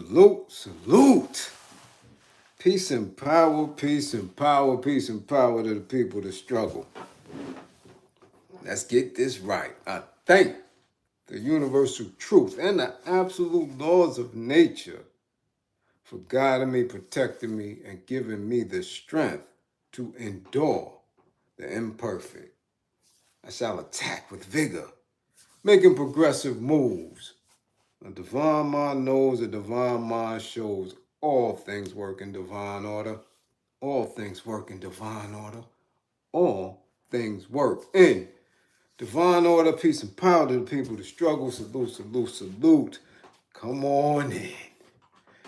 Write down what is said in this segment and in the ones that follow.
Salute, salute. Peace and power, peace and power, peace and power to the people that struggle. Let's get this right. I thank the universal truth and the absolute laws of nature for guiding me, protecting me, and giving me the strength to endure the imperfect. I shall attack with vigor, making progressive moves. A divine mind knows, a divine mind shows. All things work in divine order. All things work in divine order. All things work in divine order. Peace and power to the people that struggle. Salute, salute, salute. Come on in.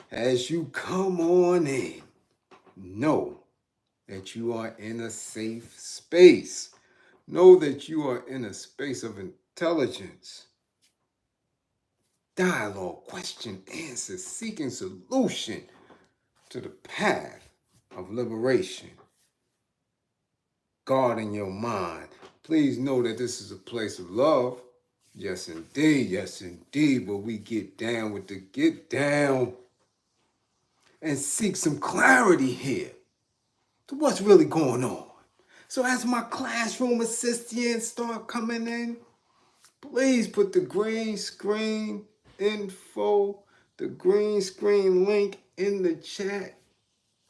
As you come on in, know that you are in a safe space. Know that you are in a space of intelligence, dialogue, question, answer, seeking solution to the path of liberation. Guarding your mind. Please know that this is a place of love. Yes, indeed, but we get down with the get down and seek some clarity here to what's really going on. So as my classroom assistants start coming in, please put the green screen info, the green screen link in the chat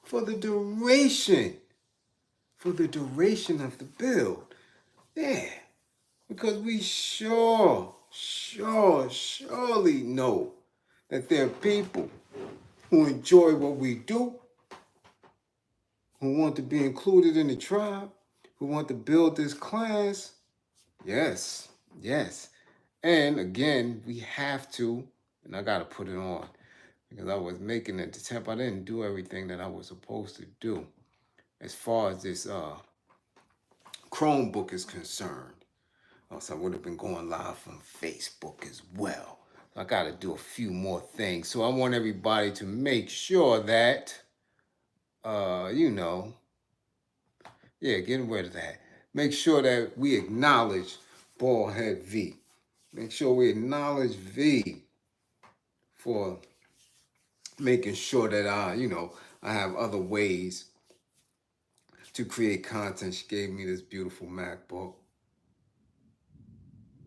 for the duration of the build. Yeah, because we surely know that there are people who enjoy what we do, who want to be included in the tribe, who want to build this class. Yes. And again, we have to, and I got to put it on because I was making an attempt. I didn't do everything that I was supposed to do as far as this Chromebook is concerned. Else I would have been going live from Facebook as well. I got to do a few more things. So I want everybody to make sure that, get rid of that. Make sure that we acknowledge Baldhead V. Make sure we acknowledge V for making sure that I have other ways to create content. She gave me this beautiful MacBook.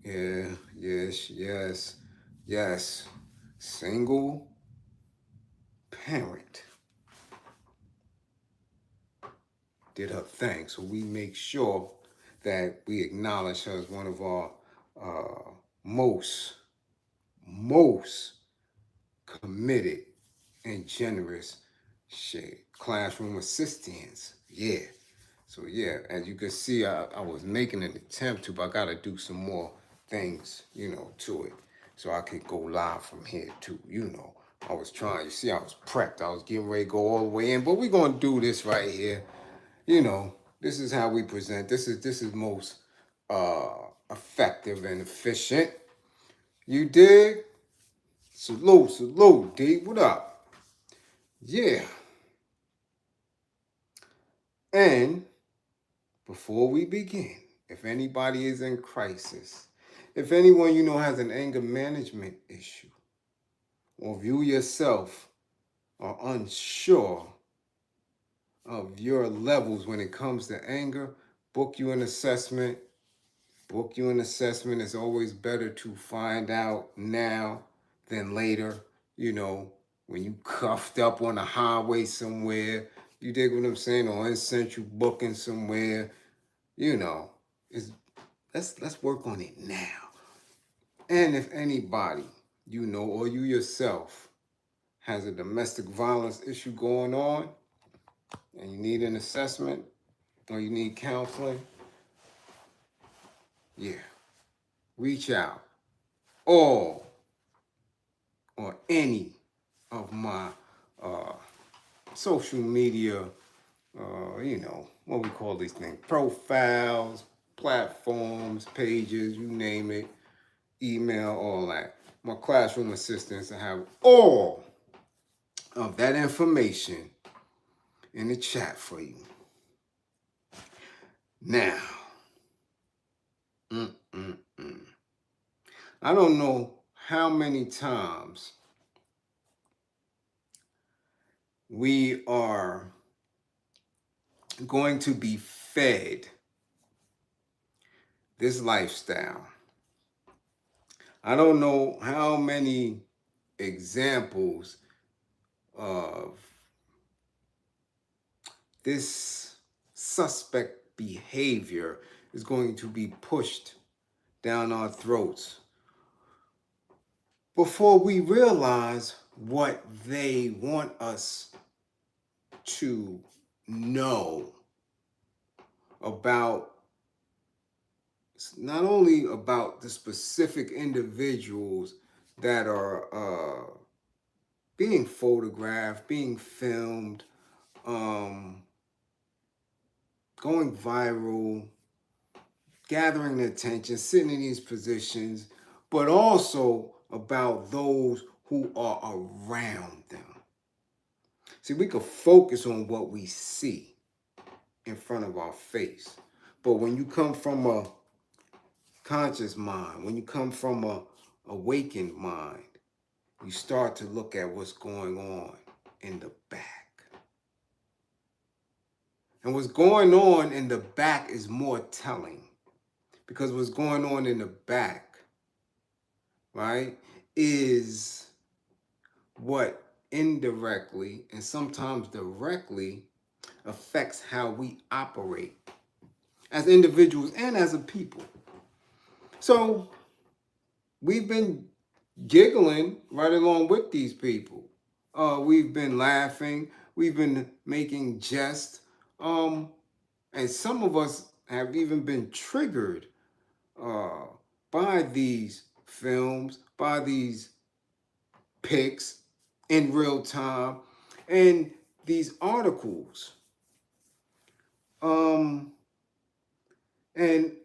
Yeah, yes. Single parent did her thing. So we make sure that we acknowledge her as one of our most committed and generous classroom assistants. Yeah. So yeah, as you can see, I was making an attempt to, but I gotta do some more things, to it. So I could go live from here too, I was trying, you see, I was prepped. I was getting ready to go all the way in, but we're gonna do this right here. This is how we present. This is most effective and efficient. You dig? Salute, D. What up? Yeah. And before we begin, if anybody is in crisis, if anyone has an anger management issue, or if you yourself are unsure of your levels when it comes to anger, book you an assessment. It's always better to find out now than later, when you cuffed up on the highway somewhere. You dig what I'm saying? Or in central booking somewhere, let's work on it now. And if anybody, or you yourself has a domestic violence issue going on and you need an assessment or you need counseling, reach out. All or any of my social media, what we call these things, profiles, platforms, pages, you name it, email, all that. My classroom assistants have all of that information in the chat for you. Now, I don't know how many times we are going to be fed this lifestyle. I don't know how many examples of this suspect behavior is going to be pushed down our throats before we realize what they want us to know about, not only about the specific individuals that are being photographed, being filmed, going viral, gathering attention, sitting in these positions, but also about those who are around them. See, we could focus on what we see in front of our face. But when you come from a conscious mind, when you come from a awakened mind, you start to look at what's going on in the back. And what's going on in the back is more telling, because what's going on in the back, right, is what indirectly and sometimes directly affects how we operate as individuals and as a people. So we've been giggling right along with these people. We've been laughing. We've been making jest. And some of us have even been triggered by these films, by these pics in real time, and these articles. And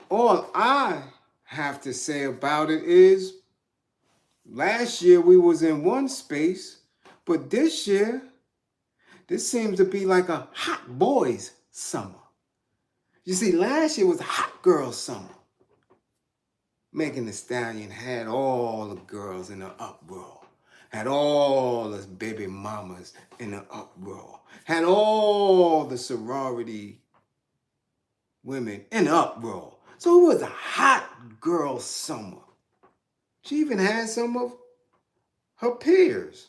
all I have to say about it is, last year we was in one space, but this year, this seems to be like a hot boys summer. You see, last year was a hot girl summer. Megan Thee Stallion had all the girls in the uproar, had all the baby mamas in the uproar, had all the sorority women in the uproar. So it was a hot girl summer. She even had some of her peers.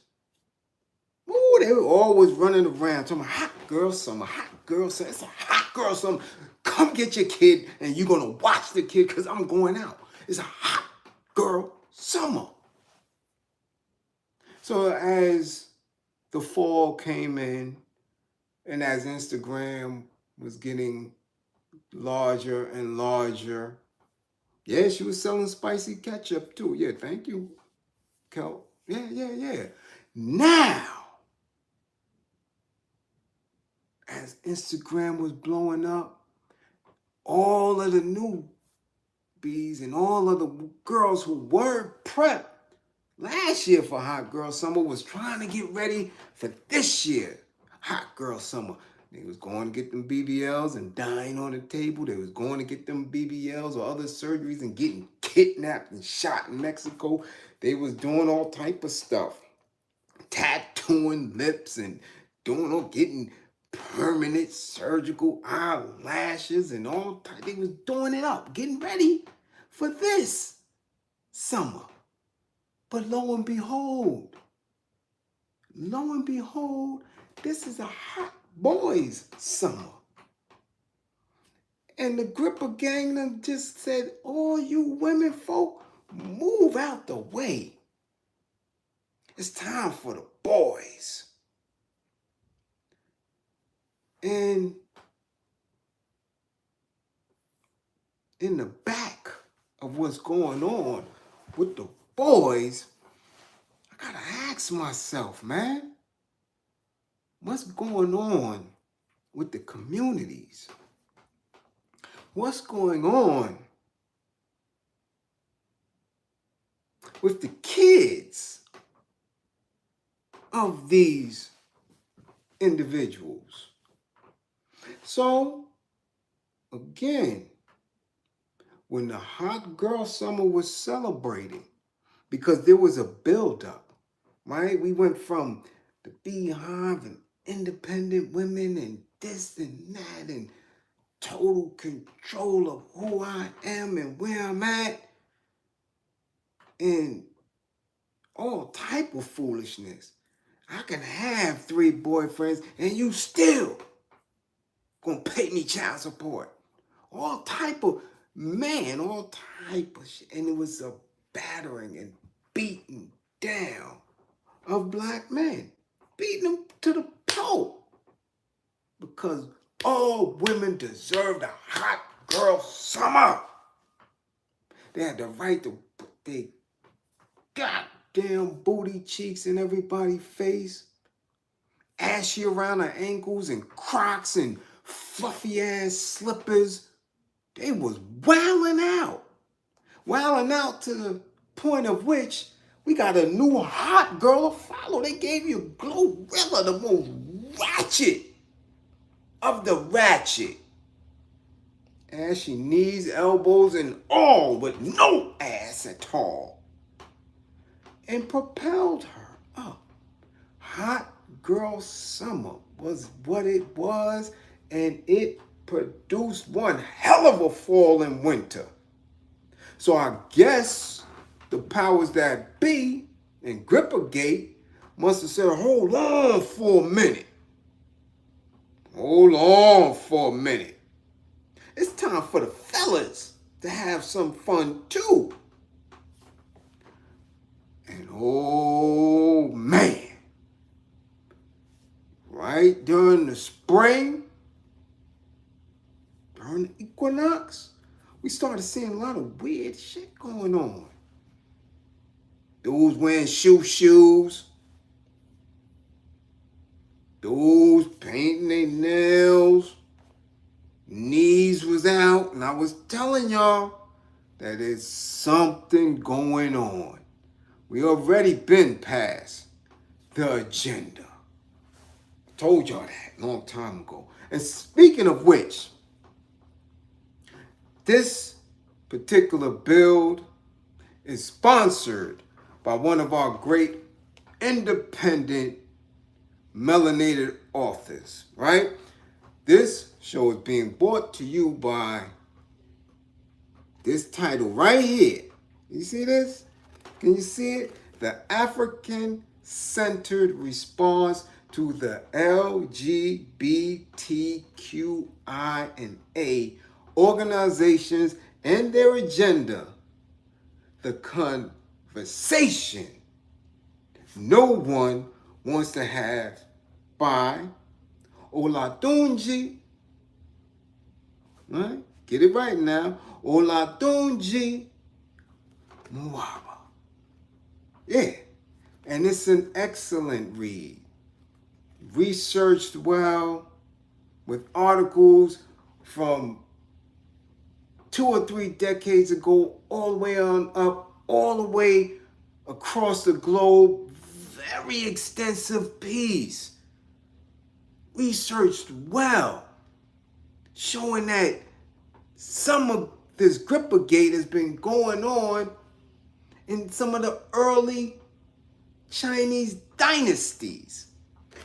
Ooh, they were always running around talking about hot girl summer, hot girl summer. It's a hot girl summer. Come get your kid and you're going to watch the kid because I'm going out. It's a hot girl summer. So as the fall came in and as Instagram was getting larger and larger, yeah, she was selling spicy ketchup too. Yeah, thank you, Kel. Yeah. Now, as Instagram was blowing up, all of the newbies and all of the girls who weren't prepped last year for Hot Girl Summer was trying to get ready for this year, Hot Girl Summer. They was going to get them BBLs and dying on the table. They was going to get them BBLs or other surgeries and getting kidnapped and shot in Mexico. They was doing all type of stuff. Tattooing lips and getting permanent surgical eyelashes and all type. They was doing it up, getting ready for this summer. But lo and behold, this is a hot boys summer. And the Gripper gang them just said, all you women folk, move out the way. It's time for the boys. And in the back of what's going on with the boys, I gotta ask myself, man, what's going on with the communities? What's going on with the kids of these individuals? So, again, when the Hot Girl Summer was celebrating, because there was a buildup, right? We went from the Beehive and independent women and this and that and total control of who I am and where I'm at and all type of foolishness. I can have 3 boyfriends and you still gonna pay me child support. All type of all type of shit. And it was a battering and beating down of black men. Beating them to the pulp. Because all women deserved a hot girl summer. They had the right to put their goddamn booty cheeks in everybody's face. Ashy around her ankles and Crocs and fluffy ass slippers. They was wilding out. Wilding out to the point of which we got a new hot girl to follow. They gave you Glorilla, the most ratchet of the ratchet. Ashy knees, elbows, and all with no ass at all. And propelled her up. Hot girl summer was what it was, and it produced one hell of a fall and winter. So I guess the powers that be in Grippergate must have said, hold on for a minute. Hold on for a minute. It's time for the fellas to have some fun too. And oh man, right during the spring, during the equinox, we started seeing a lot of weird shit going on. Dudes wearing shoes. Dudes painting their nails. Knees was out. And I was telling y'all that there's something going on. We already been past the agenda. I told y'all that a long time ago. And speaking of which, this particular build is sponsored by one of our great independent melanated authors, right? This show is being brought to you by this title right here. You see this? Can you see it? The African-Centered Response to the LGBTQIA organizations and their agenda. The conversation no one wants to have by Olatunji. Right? Get it right now. Olatunji Muaba. Yeah. And it's an excellent read. Researched well with articles from 2 or 3 decades ago, all the way on up, all the way across the globe. Very extensive piece. Researched well. Showing that some of this Grippergate has been going on in some of the early Chinese dynasties.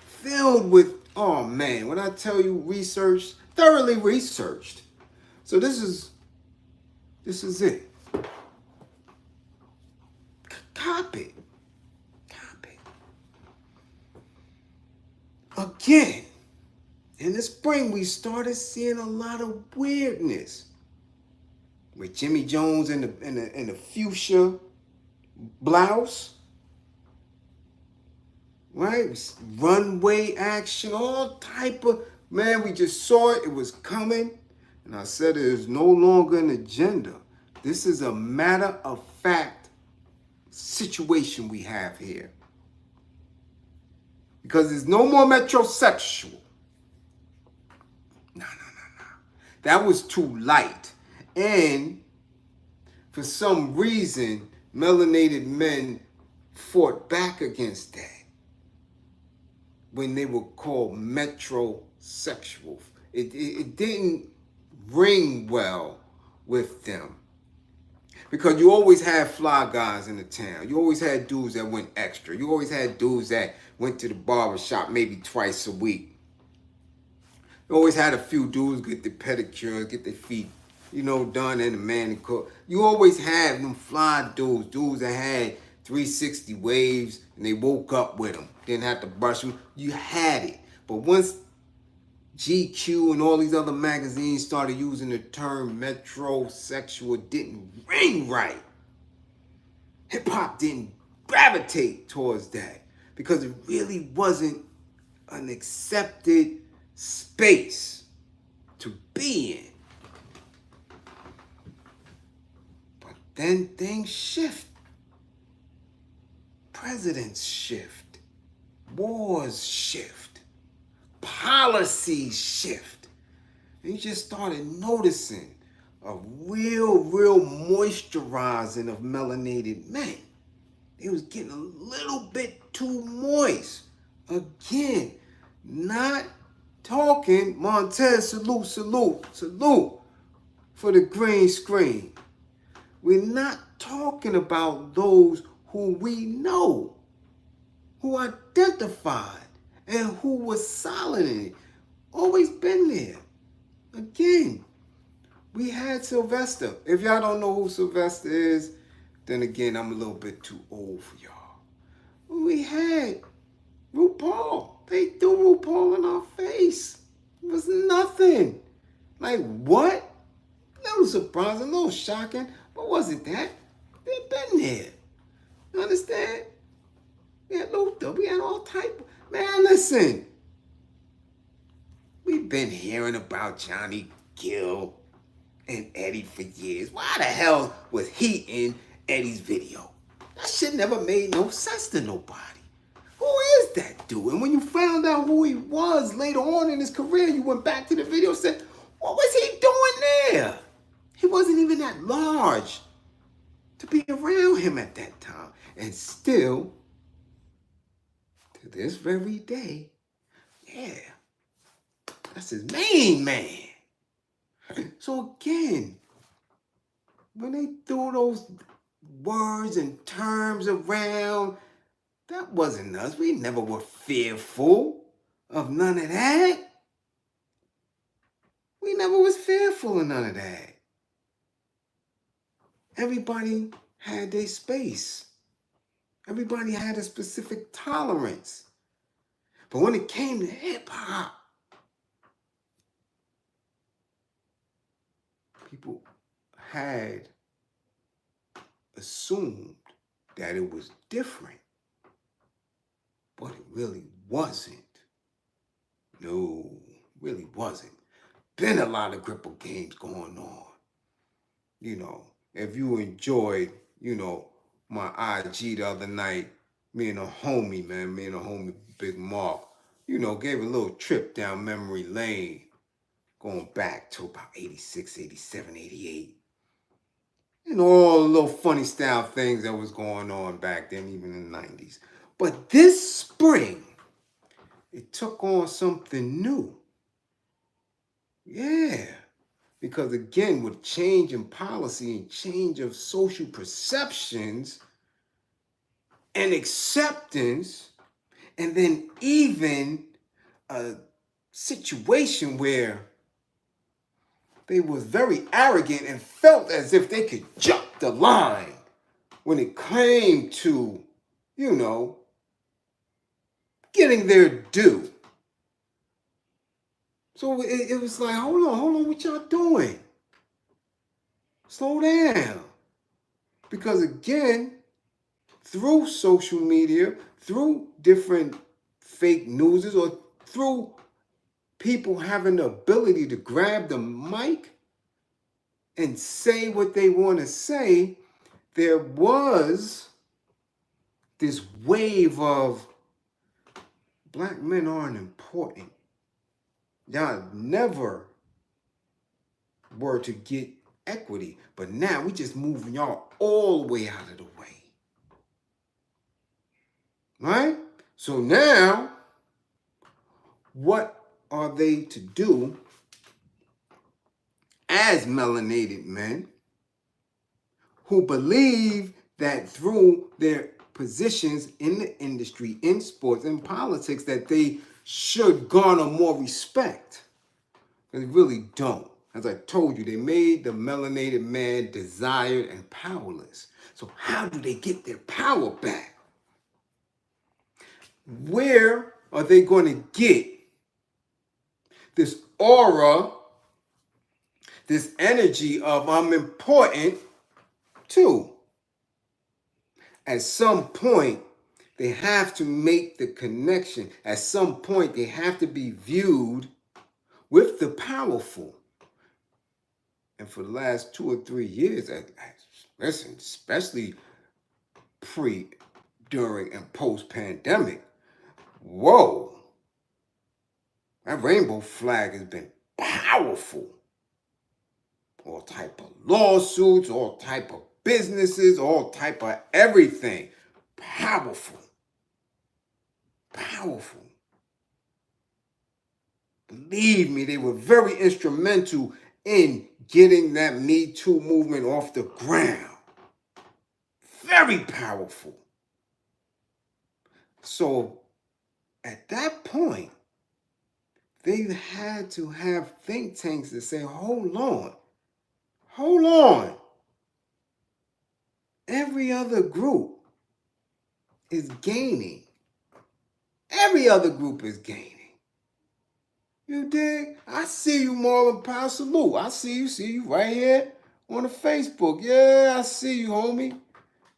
Filled with, oh man, when I tell you researched, thoroughly researched. So this is it. Cop it. Again, in the spring, we started seeing a lot of weirdness. With Jimmy Jones in the fuchsia blouse. Right? Runway action, all type of, man, we just saw it. It was coming. And I said it is no longer an agenda. This is a matter of fact situation we have here. Because there's no more metrosexual. No. That was too light. And for some reason, melanated men fought back against that when they were called metrosexual. It didn't ring well with them. Because you always had fly guys in the town. You always had dudes that went extra. You always had dudes that went to the barber shop maybe twice a week. You always had a few dudes get their pedicures, get their feet, done and the manicure. You always had them fly dudes that had 360 waves and they woke up with them. Didn't have to brush them. You had it. But once GQ and all these other magazines started using the term metrosexual, it didn't ring right. Hip hop didn't gravitate towards that because it really wasn't an accepted space to be in. But then things shift. Presidents shift. Wars shift. Policies shift. And you just started noticing a real moisturizing of melanated men. They was getting a little bit too moist. Again, not talking, Montez, salute for the green screen. We're not talking about those who we know, who identified, and who was solid in it. Always been there. Again, we had Sylvester. If y'all don't know who Sylvester is, then again, I'm a little bit too old for y'all. We had RuPaul. They threw RuPaul in our face. It was nothing. Like, what? A little surprising, a little shocking, but wasn't that? They've been there. You understand? We had Luther. We had all type. Man, listen. We've been hearing about Johnny Gill and Eddie for years. Why the hell was he in Eddie's video? That shit never made no sense to nobody. Who is that dude? And when you found out who he was later on in his career, you went back to the video and said, what was he doing there? He wasn't even that large to be around him at that time. And still, to this very day, yeah, that's his main man. So again, when they threw those words and terms around, that wasn't us. We never were fearful of none of that. We never was fearful of none of that. Everybody had their space. Everybody had a specific tolerance. But when it came to hip hop, people had assumed that it was different, but it really wasn't. No, really wasn't. Been a lot of gripple games going on. If you enjoyed, my IG the other night, me and a homie, Big Mark, gave a little trip down memory lane, going back to about 86, 87, 88. All the little funny style things that was going on back then, even in the 90s. But this spring, it took on something new. Yeah. Because again, with change in policy and change of social perceptions and acceptance, and then even a situation where they was very arrogant and felt as if they could jump the line when it came to, getting their due. So it was like, hold on, what y'all doing? Slow down. Because again, through social media, through different fake newses, or through people having the ability to grab the mic and say what they want to say, there was this wave of black men aren't important. Y'all never were to get equity, but now we just moving y'all all the way out of the way. Right? So now, what are they to do as melanated men who believe that through their positions in the industry, in sports, in politics, that they should garner more respect. They really don't. As I told you, they made the melanated man desired and powerless. So how do they get their power back? Where are they going to get this aura, this energy of I'm important too? At some point, they have to make the connection. At some point, they have to be viewed with the powerful. And for the last 2 or 3 years, listen, especially pre, during, and post-pandemic, whoa, that rainbow flag has been powerful. All type of lawsuits, all type of businesses, all type of everything. Powerful. Powerful. Believe me, they were very instrumental in getting that Me Too movement off the ground. Very powerful. So at that point, they had to have think tanks that say, hold on. Every other group is gaining. Every other group is gaining. You dig? I see you, Marlon Powell. Salute. I see you right here on the Facebook. Yeah, I see you, homie.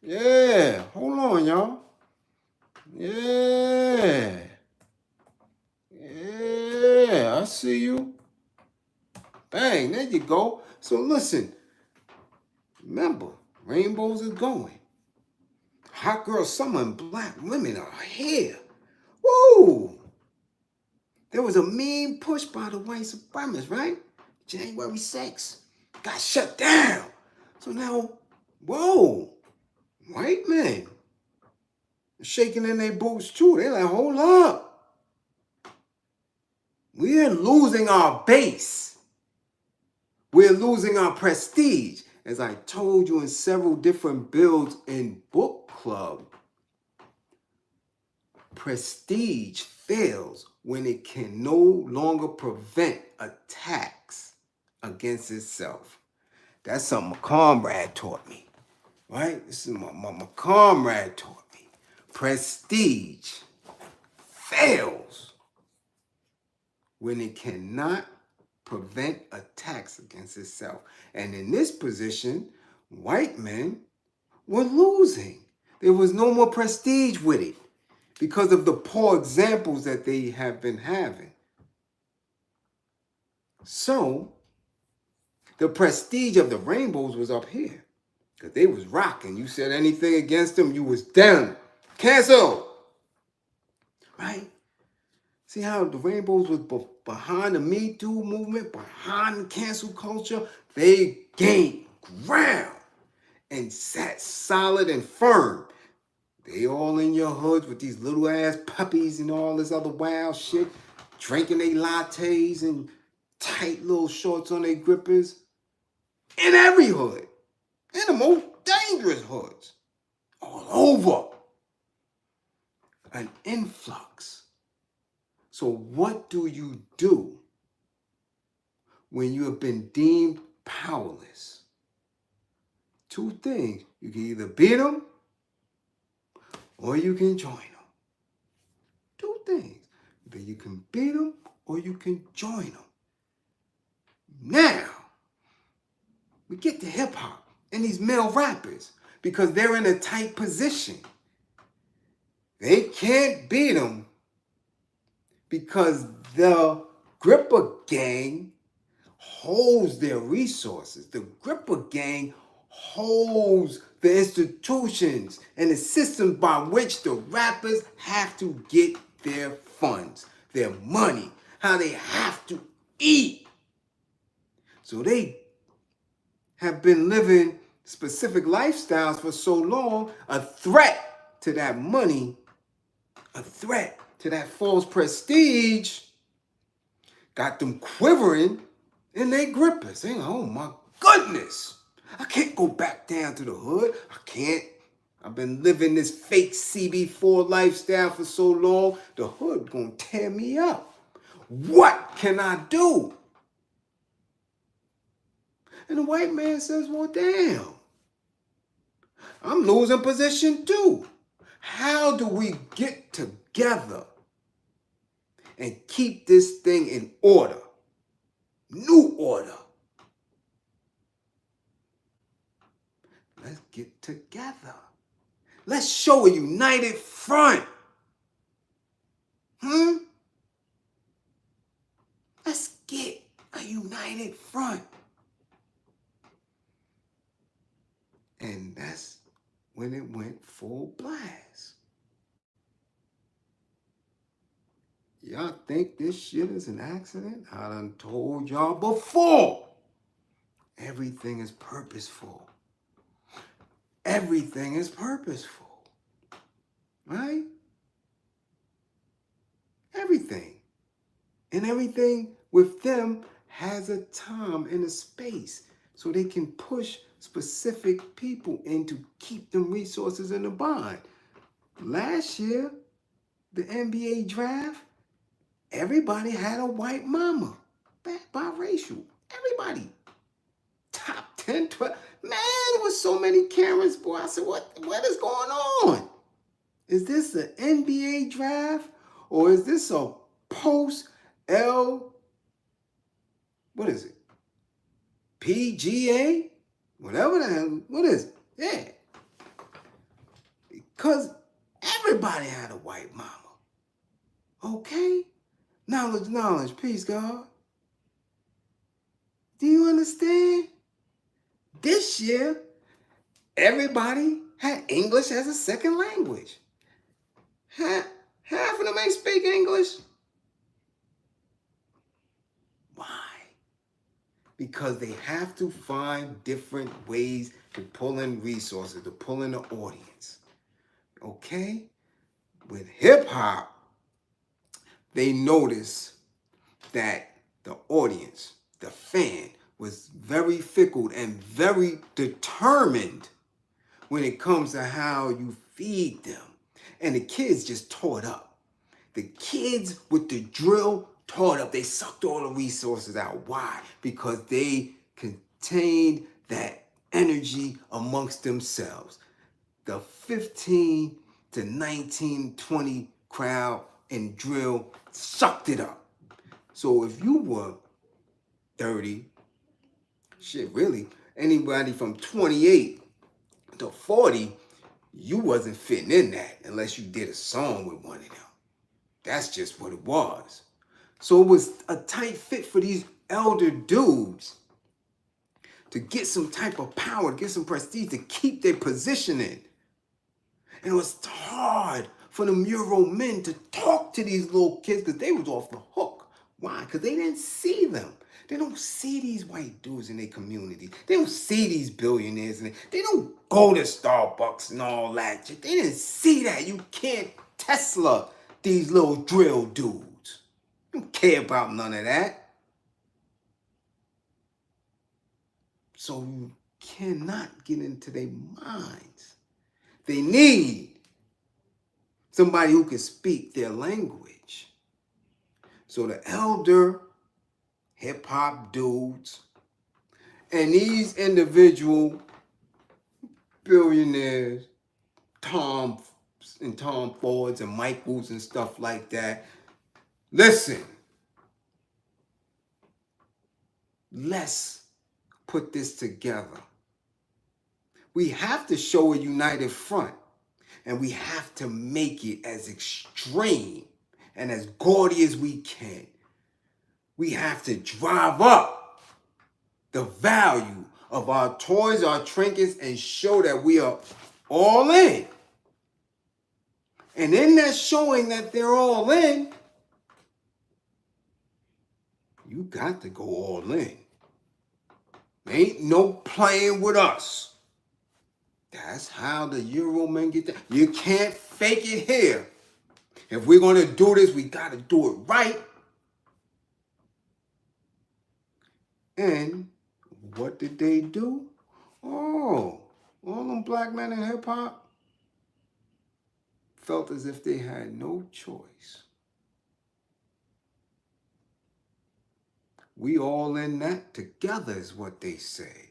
Yeah, hold on, y'all. Yeah, I see you. Bang, there you go. So listen, remember, rainbows are going. Hot girl summer and black women are here. Woo! There was a mean push by the white supremacists, right? January 6th. Got shut down. So now, whoa, white men shaking in their boots too. They're like, hold up. We're losing our base. We're losing our prestige. As I told you in several different builds in book club, prestige fails when it can no longer prevent attacks against itself. That's something my comrade taught me, right? This is my comrade taught me. Prestige fails when it cannot prevent attacks against itself. And in this position, white men were losing. There was no more prestige with it because of the poor examples that they have been having. So, the prestige of the rainbows was up here because they was rocking. You said anything against them, you was down. Cancel. Right? See how the rainbows was behind the Me Too movement, behind the cancel culture? They gained ground and sat solid and firm. They all in your hoods with these little ass puppies and all this other wild shit, drinking their lattes and tight little shorts on their grippers. In every hood. In the most dangerous hoods. All over. An influx. So what do you do when you have been deemed powerless? Two things. You can either beat them or you can join them. Two things. Either you can beat them or you can join them. Now, we get to hip hop and these male rappers because they're in a tight position. They can't beat them because the Gripper gang holds their resources. The Gripper gang holds the institutions and the systems by which the rappers have to get their funds, their money, how they have to eat. So they have been living specific lifestyles for so long, a threat to that money, a threat to that false prestige, got them quivering in their grippers. Saying, oh my goodness, I can't go back down to the hood. I can't. I've been living this fake CB4 lifestyle for so long. The hood gonna tear me up. What can I do? And the white man says, well, damn. I'm losing position too. How do we get together and keep this thing in order? New order. Let's get together. Let's show a united front. Let's get a united front. And that's when it went full blast. Y'all think this shit is an accident? I done told y'all before. Everything is purposeful. Everything is purposeful. Right? Everything. And everything with them has a time and a space so they can push specific people in to keep them resources in the bond. Last year, the NBA draft, everybody had a white mama. Biracial. Everybody. Top 10, 12. Man, there was so many Karens, boy. I said, what is going on? Is this an NBA draft? Or is this a post-L, what is it? PGA? Whatever the hell, what is it? Yeah. Because everybody had a white mama. Okay? Knowledge, peace, God. Do you understand? This year, everybody had English as a second language. Half of them ain't speak English. Why? Because they have to find different ways to pull in resources, to pull in the audience. Okay? With hip hop, they noticed that the audience, the fan, was very fickle and very determined when it comes to how you feed them. And the kids just tore it up. The kids with the drill tore it up. They sucked all the resources out. Why? Because they contained that energy amongst themselves. The 15 to 19, 20 crowd and drill sucked it up. So if you were 30, shit, really, anybody from 28 to 40, you wasn't fitting in that unless you did a song with one of them. That's just what it was. So it was a tight fit for these elder dudes to get some type of power, to get some prestige, to keep their position in. And it was hard for the Euro men to talk to these little kids because they was off the hook. Why? Because they didn't see them. They don't see these white dudes in their community. They don't see these billionaires. They don't go to Starbucks and all that shit. They didn't see that. You can't Tesla these little drill dudes. You don't care about none of that. So you cannot get into their minds. They need somebody who can speak their language. So the elder hip-hop dudes and these individual billionaires, Tom Fords and Michaels and stuff like that, listen, let's put this together. We have to show a united front, and we have to make it as extreme and as gaudy as we can. We have to drive up the value of our toys, our trinkets, and show that we are all in. And in that showing that they're all in, you got to go all in. Ain't no playing with us. That's how the Euro men get that. You can't fake it here. If we're going to do this, we got to do it right. And what did they do? Oh, all them black men in hip hop felt as if they had no choice. We all in that together is what they say.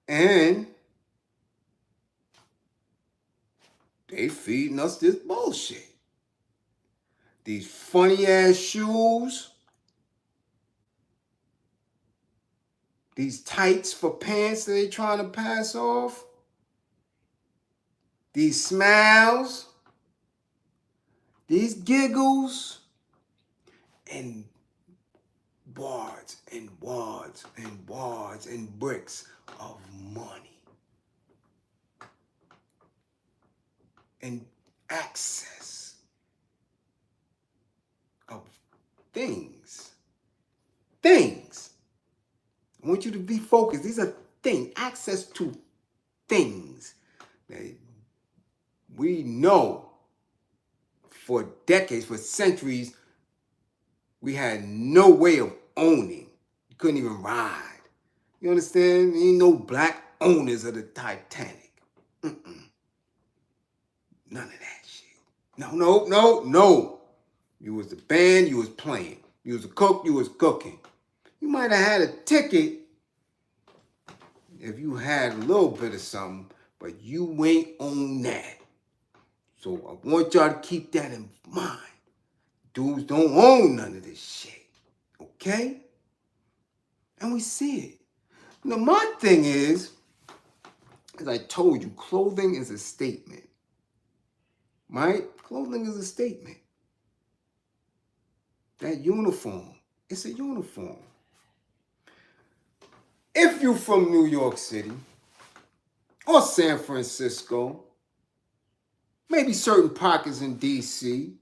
And they feeding us this bullshit. These funny ass shoes. These tights for pants that they trying to pass off. These smiles. These giggles. And wads and wads and wads and bricks of money. And access of things. Things. I want you to be focused. These are things. Access to things. That we know for decades, for centuries, we had no way of owning. You couldn't even ride. You understand? There ain't no black owners of the Titanic. None of that shit. No. You was the band, you was playing. You was a cook, you was cooking. You might have had a ticket if you had a little bit of something, but you ain't own that. So I want y'all to keep that in mind. Dudes don't own none of this shit. Okay? And we see it. Now, my thing is, as I told you, clothing is a statement. Right? Clothing is a statement. That uniform, it's a uniform. If you're from New York City or San Francisco, maybe certain pockets in DC,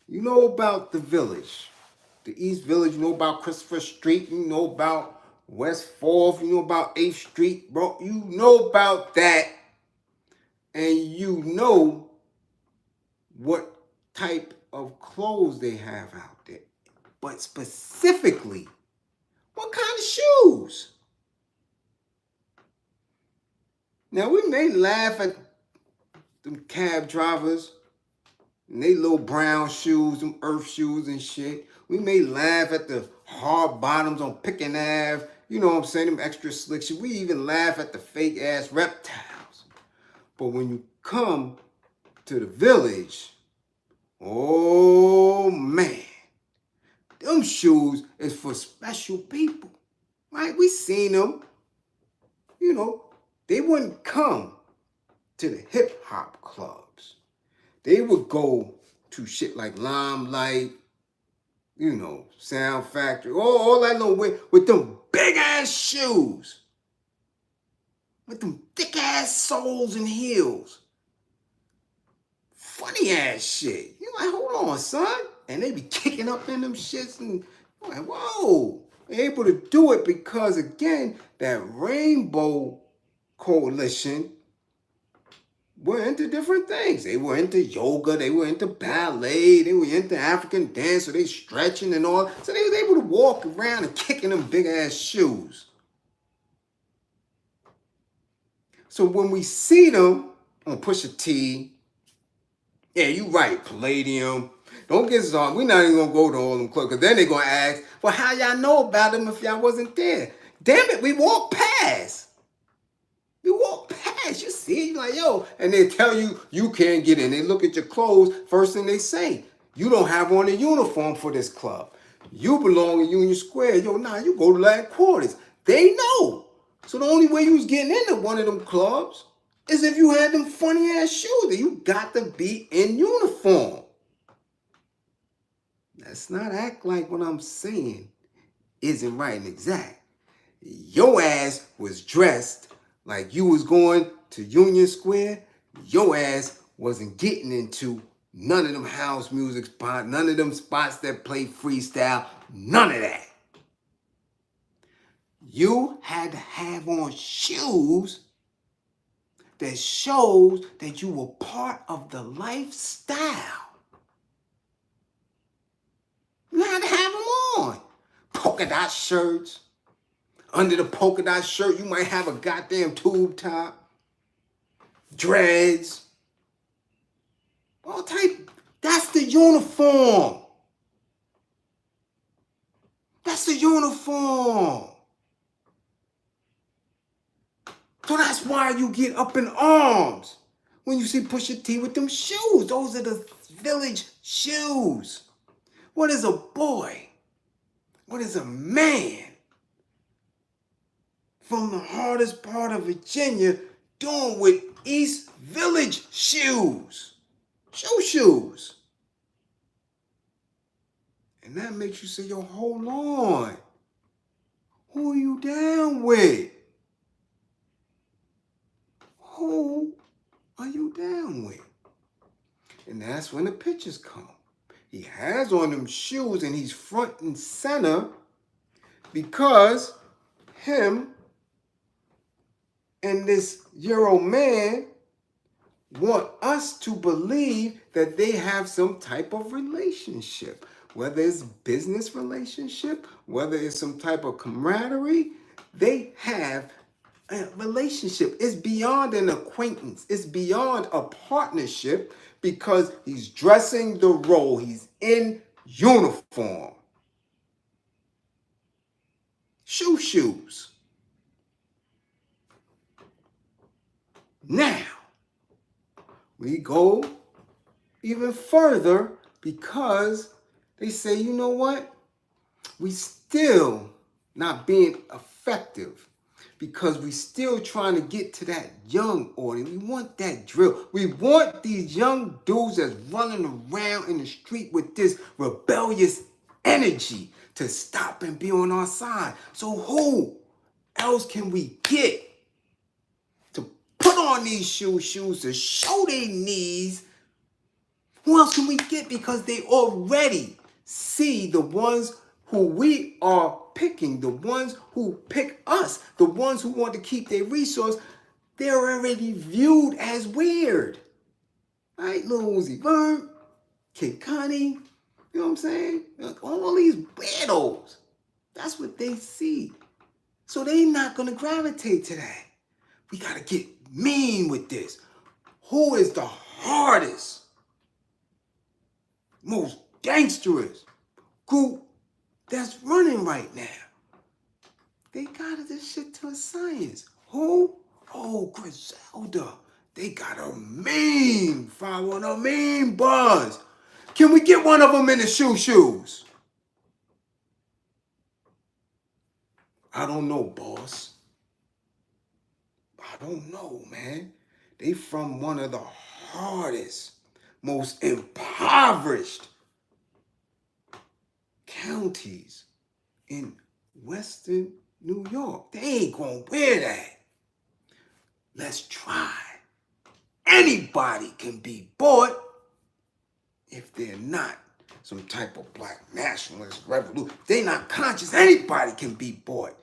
you know about the Village, the East Village, you know about Christopher Street, you know about West 4th, you know about 8th Street, bro. You know about that, and you know what type of clothes they have out there. But specifically, what kind of shoes? Now, we may laugh at them cab drivers and they little brown shoes, them earth shoes and shit. We may laugh at the hard bottoms on Pickin' Ave. You know what I'm saying? Them extra slick shit. We even laugh at the fake ass reptiles. But when you come to the Village, oh man, them shoes is for special people. Right? We seen them. You know, they wouldn't come to the hip hop clubs. They would go to shit like Limelight, you know, Sound Factory, all that little way with them big ass shoes. With them thick ass soles and heels. Funny ass shit. You're like, hold on, son. And they be kicking up in them shits and you're like, whoa. They're able to do it because, again, that Rainbow Coalition were into different things. They were into yoga, they were into ballet, they were into African dance, so they stretching and all. So they was able to walk around and kick in them big ass shoes. So when we see them on Pusha T, yeah, you right, Palladium. Don't get us on. We're not even gonna go to all them clubs, because then they're gonna ask, well, how y'all know about them if y'all wasn't there? Damn it, we walked past. You walk past, you see it, you're like, yo, and they tell you you can't get in. They look at your clothes, first thing they say, you don't have on a uniform for this club. You belong in Union Square. Yo, nah, you go to Latin Quarters. They know. So the only way you was getting into one of them clubs is if you had them funny ass shoes. You got to be in uniform. Let's not act like what I'm saying isn't right and exact. Your ass was dressed like you was going to Union Square. Your ass wasn't getting into none of them house music spots, none of them spots that play freestyle, none of that. You had to have on shoes that shows that you were part of the lifestyle. You had to have them on. polka dot shirts. Under the polka dot shirt, you might have a goddamn tube top, dreads, all type. That's the uniform. That's the uniform. So that's why you get up in arms when you see Pusha T with them shoes. Those are the village shoes. What is a boy? What is a man from the hardest part of Virginia doing with East Village shoes? Shoes. And that makes you say, yo, hold on. Who are you down with? Who are you down with? And that's when the pictures come. He has on them shoes and he's front and center because him and this Euro man want us to believe that they have some type of relationship. Whether it's business relationship, whether it's some type of camaraderie, they have a relationship. It's beyond an acquaintance. It's beyond a partnership because he's dressing the role. He's in uniform. Shoes. Now, we go even further because they say, you know what? We still not being effective because we still trying to get to that young audience. We want that drill. We want these young dudes that's running around in the street with this rebellious energy to stop and be on our side. So who else can we get to put on these shoes to show their knees? Who else can we get? Because they already see the ones who we are picking, the ones who pick us, the ones who want to keep their resource, they're already viewed as weird. Right? Lil Uzi Vert, Kid Cudi, you know what I'm saying? All these weirdos. That's what they see. So they're not going to gravitate to that. We got to get mean with this. Who is the hardest, most gangsterous group that's running right now? They got this shit to a science. Who? Oh, Griselda. They got a mean following, a mean buzz. Can we get one of them in the shoes? I don't know, boss. I don't know, man. They from one of the hardest, most impoverished counties in Western New York. They ain't gonna wear that. Let's try. Anybody can be bought if they're not some type of black nationalist revolution. If they're not conscious, anybody can be bought.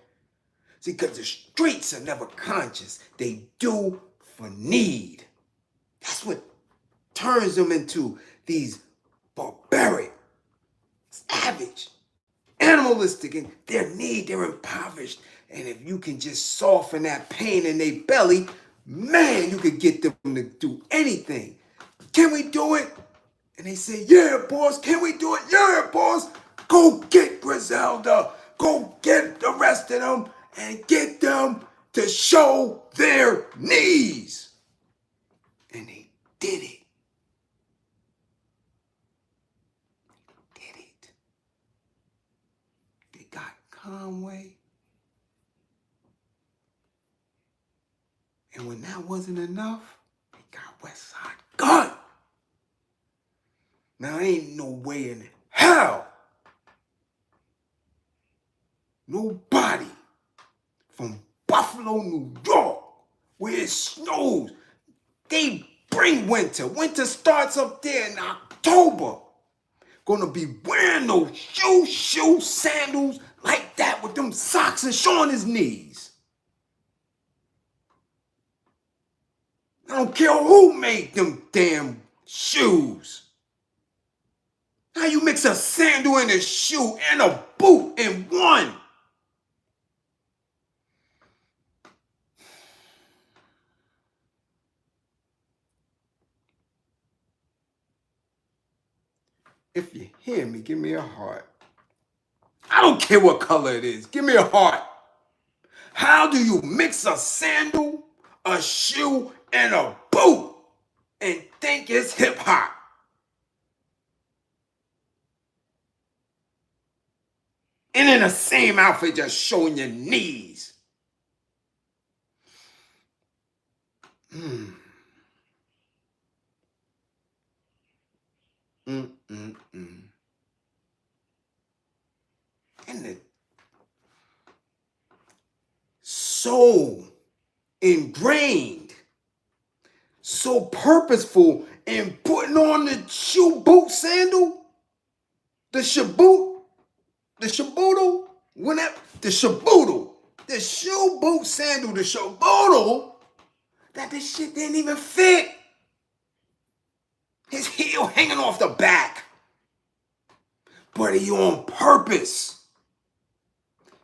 See, because the streets are never conscious. They do for need. That's what turns them into these barbaric, savage, animalistic, and their need, they're impoverished. And if you can just soften that pain in their belly, man, you could get them to do anything. Can we do it? And they say, yeah, boss. Can we do it? Yeah, boss. Go get Griselda. Go get the rest of them and get them to show their knees. And they did it. They got Conway. And when that wasn't enough, they got Westside Gun. Now, ain't no way in hell nobody from Buffalo, New York, where it snows, they bring winter. Winter starts up there in October. Gonna be wearing those shoe sandals like that with them socks and showing his knees. I don't care who made them damn shoes. I How you mix a sandal and a shoe and a boot in one? If you hear me, give me a heart. I don't care what color it is. Give me a heart. How do you mix a sandal, a shoe, and a boot and think it's hip hop? And in the same outfit, just showing your knees. Mm. Mm. And it's so ingrained, so purposeful in putting on the shoe boot sandal, the shaboot, the shaboodle, whenever, the shaboodle, the shoe boot sandal, the shaboodle, that this shit didn't even fit. His heel hanging off the back. But he on purpose.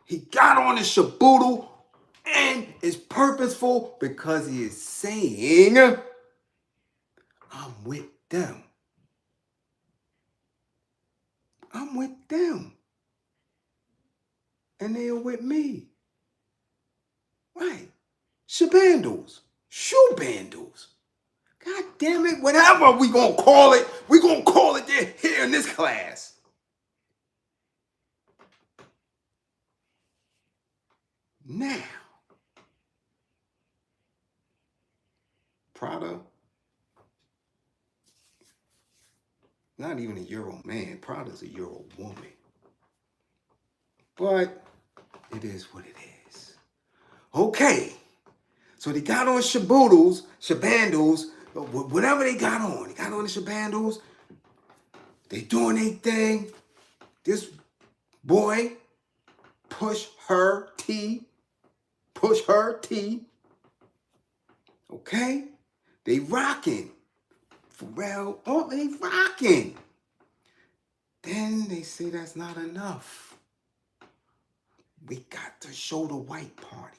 He got on the shaboodle and is purposeful because he is saying, I'm with them. I'm with them. And they are with me. Right. Shabandles. Shoe bandles. God damn it. Whatever we gonna call it, we gonna call it here in this class. Now, Prada, not even a Euro man. Prada's a Euro woman. But it is what it is. Okay. So they got on shabandles, whatever they got on. They got on the shabandles. They doing their thing. This boy push her T. Okay? They rocking. Pharrell, oh, they rocking. Then they say that's not enough. We got to show the white party.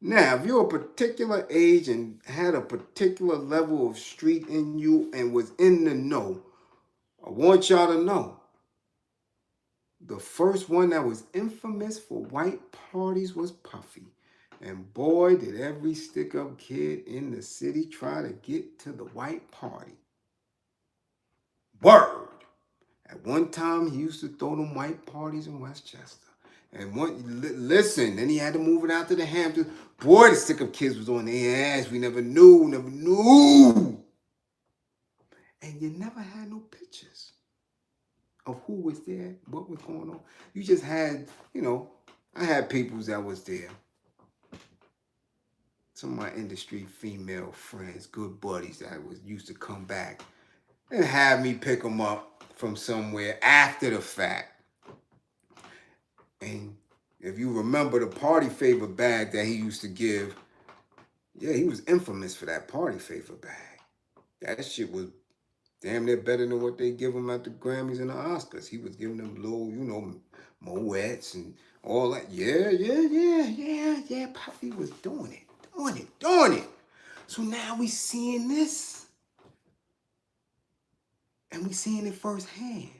Now, if you're a particular age and had a particular level of street in you and was in the know, I want y'all to know, the first one that was infamous for white parties was Puffy. And boy, did every stick-up kid in the city try to get to the white party. Word! At one time, he used to throw them white parties in Westchester. And listen, then he had to move it out to the Hamptons. Boy, the stick-up kids was on their ass. We never knew. And you never had no pictures of who was there, what was going on. You just had, I had peoples that was there. Some of my industry female friends, good buddies that used to come back and have me pick them up from somewhere after the fact. And if you remember the party favor bag that he used to give, yeah, he was infamous for that party favor bag. That shit was damn near better than what they give him at the Grammys and the Oscars. He was giving them little, Moets and all that. Yeah. Puffy was doing it. So now we seeing this. And we seeing it firsthand.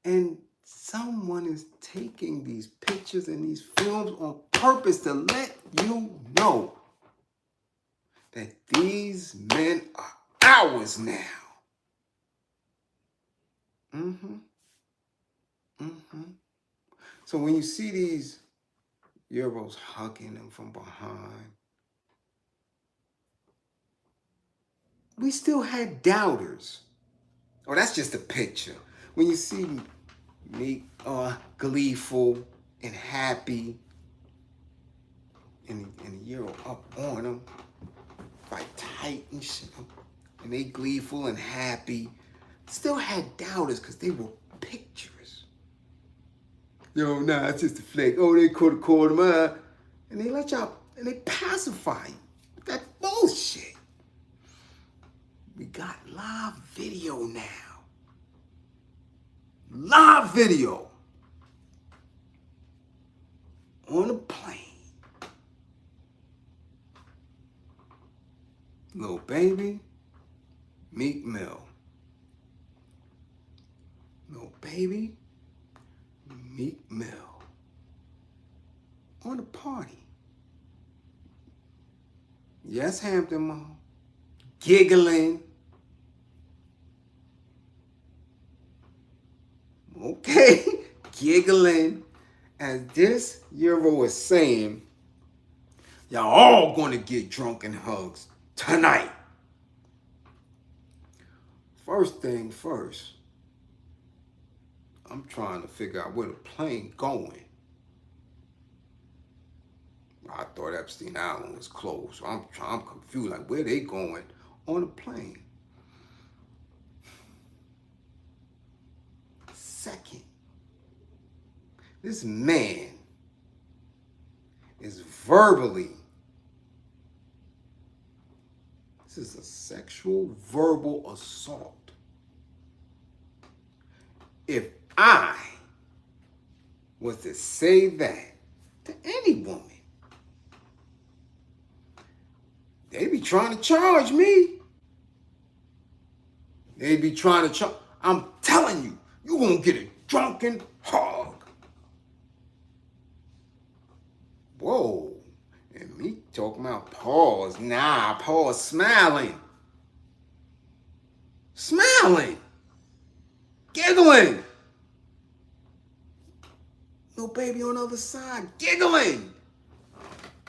And someone is taking these pictures and these films on purpose to let you know that these men are ours now. So when you see these Euros hugging them from behind, we still had doubters. Oh, that's just a picture. When you see me gleeful and happy, and the Euro up on them, like tight and shit, and they gleeful and happy, still had doubters because they were pictures. Nah, it's just a flick. Oh, they could have called him out. And they let y'all, and they pacify you. That bullshit. We got live video now. live video on a plane. Little baby, Meek Mill. Little baby, Meek Mill. On a party. Yes, Hampton Mall. Giggling. Okay, giggling. As this Euro is saying, y'all all gonna get drunken hugs tonight. First thing first, I'm trying to figure out where the plane going. I thought Epstein Island was closed, so I'm confused, like where they going on a plane. Second, this man is verbally, this is a sexual verbal assault. If I was to say that to any woman, they be trying to charge me. They be trying to charge. I'm telling you, you gonna get a drunken hug. Whoa. And me talking about pause. Nah, pause smiling. Smiling. Giggling. Little baby on the other side, giggling.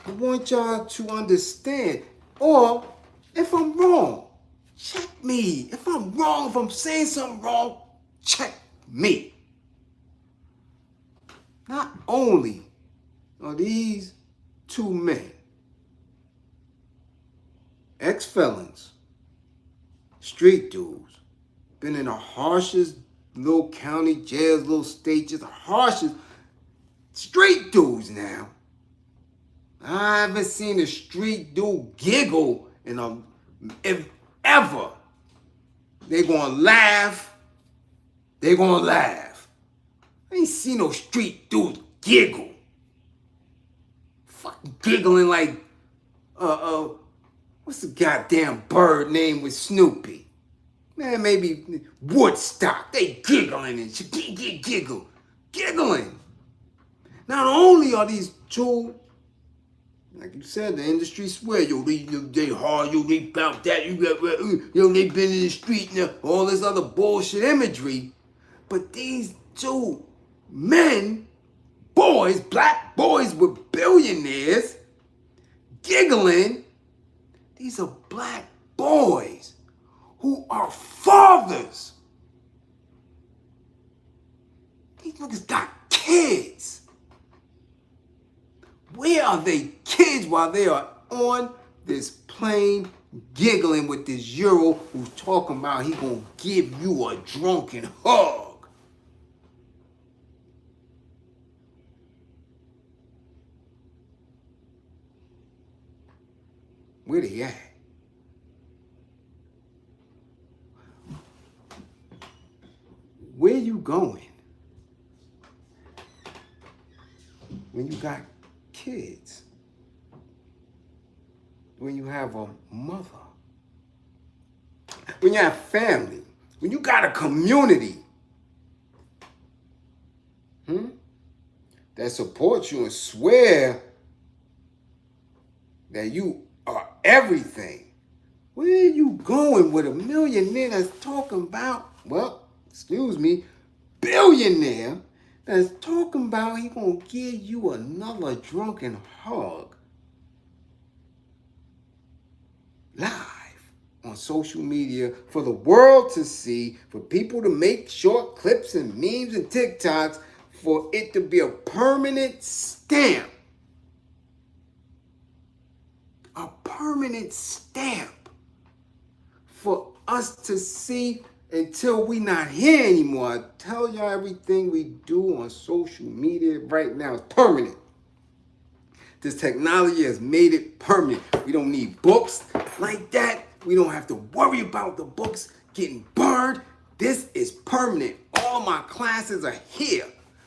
I want y'all to understand. Or, if I'm wrong, check me. If I'm wrong, if I'm saying something wrong, check me. Not only are these two men ex-felons, street dudes, been in the harshest little county jails, little states, the harshest street dudes now. I haven't seen a street dude giggle if ever. They gonna laugh. They gonna laugh. I ain't seen no street dude giggle. Fucking giggling like, what's the goddamn bird name with Snoopy? Man, maybe Woodstock. They giggling and shit. Giggle. Giggling. Not only are these two, like you said, the industry swear, they hard, they about that, they been in the street now, all this other bullshit imagery. But these two men, boys, black boys with billionaires, giggling, these are black boys who are fathers. These niggas got kids. Where are they kids while they are on this plane giggling with this Euro who's talking about he gonna give you a drunken hug? Where they at? Where you going when you got kids? When you have a mother? When you have family? When you got a community? That supports you and swear that you are everything. Where are you going with a millionaire that's talking about, billionaire that's talking about he gonna give you another drunken hug live on social media for the world to see, for people to make short clips and memes and TikToks, for it to be a permanent stamp. A permanent stamp for us to see until we not here anymore. I tell y'all, everything we do on social media right now is permanent. This technology has made it permanent. We don't need books like that. We don't have to worry about the books getting burned. This is permanent. All my classes are here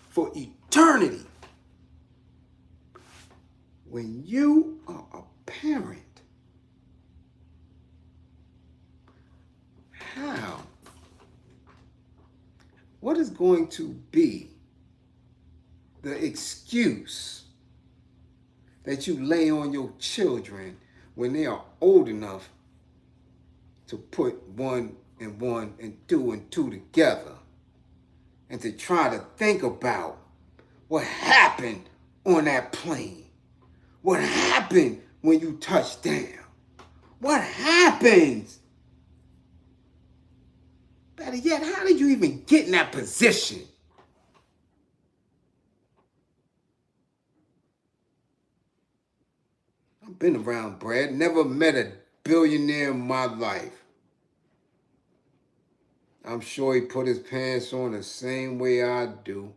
for eternity. When you are a parent, how? What is going to be the excuse that you lay on your children when they are old enough to put 1 and 1 and 2 and 2 together and to try to think about what happened on that plane? What happened when you touched down? What happens? Better yet, how did you even get in that position? I've been around Brad, never met a billionaire in my life. I'm sure he put his pants on the same way I do.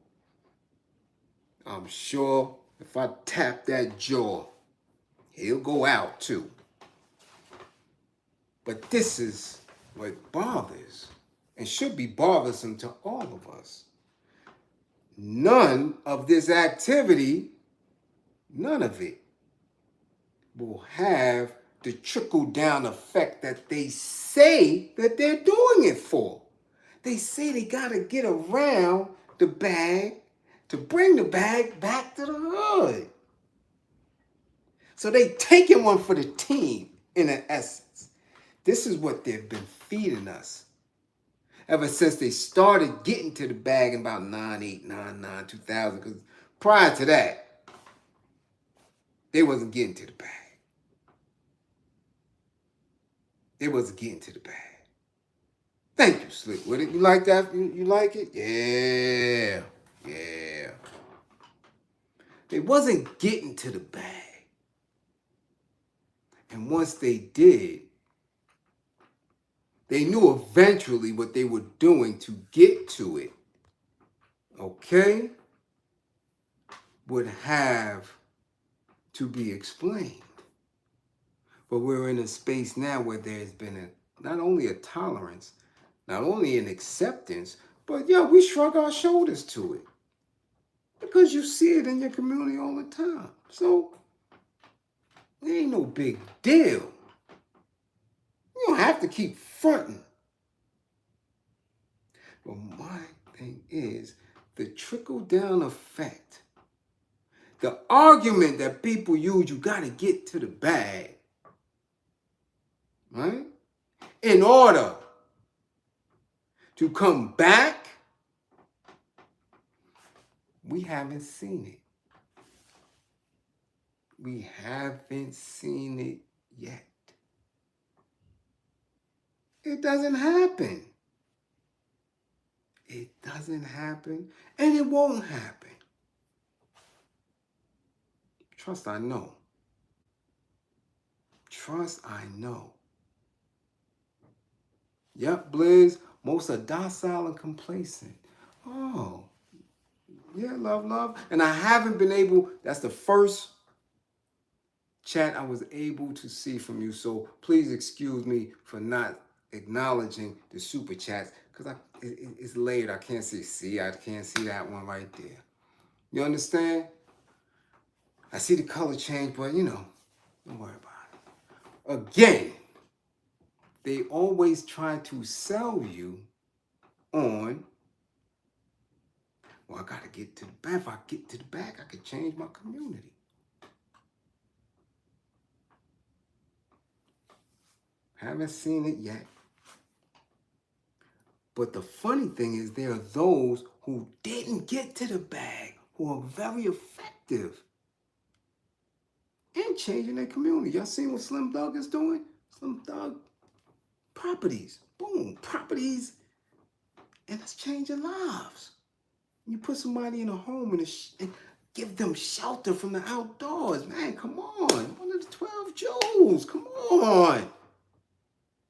I'm sure if I tap that jaw, he'll go out too. But this is what bothers and should be bothersome to all of us. None of this activity, none of it, will have the trickle-down effect that they say that they're doing it for. They say they gotta get around the bag to bring the bag back to the hood. So they taking one for the team, in an essence. This is what they've been feeding us ever since they started getting to the bag in about 98, 99, 2000. Because prior to that, they wasn't getting to the bag. They wasn't getting to the bag. Thank you, Slick with it. You like that? You like it? Yeah. Yeah. They wasn't getting to the bag. And once they did, they knew eventually what they were doing to get to it, okay, would have to be explained. But we're in a space now where there's been not only a tolerance, not only an acceptance, but yeah, we shrug our shoulders to it. Because you see it in your community all the time. So it ain't no big deal. You don't have to keep fronting. But my thing is the trickle-down effect. The argument that people use, you got to get to the bag, right? In order to come back, we haven't seen it. We haven't seen it yet. It doesn't happen. It doesn't happen, and it won't happen. Trust I know. Trust I know. Yep, Bliz, most are docile and complacent. Oh, yeah, love. And I haven't been able, that's the first chat I was able to see from you. So please excuse me for not acknowledging the super chats because it's late. I can't see. I can't see that one right there. You understand? I see the color change, but you know, don't worry about it. Again, they always try to sell you on, well, I got to get to the back. If I get to the back, I can change my community. Haven't seen it yet. But the funny thing is there are those who didn't get to the bag who are very effective in changing their community. Y'all seen what Slim Thug is doing? Slim Thug, properties. Boom, properties. And it's changing lives. You put somebody in a home and give them shelter from the outdoors. Man, come on. One of the 12 jewels. Come on.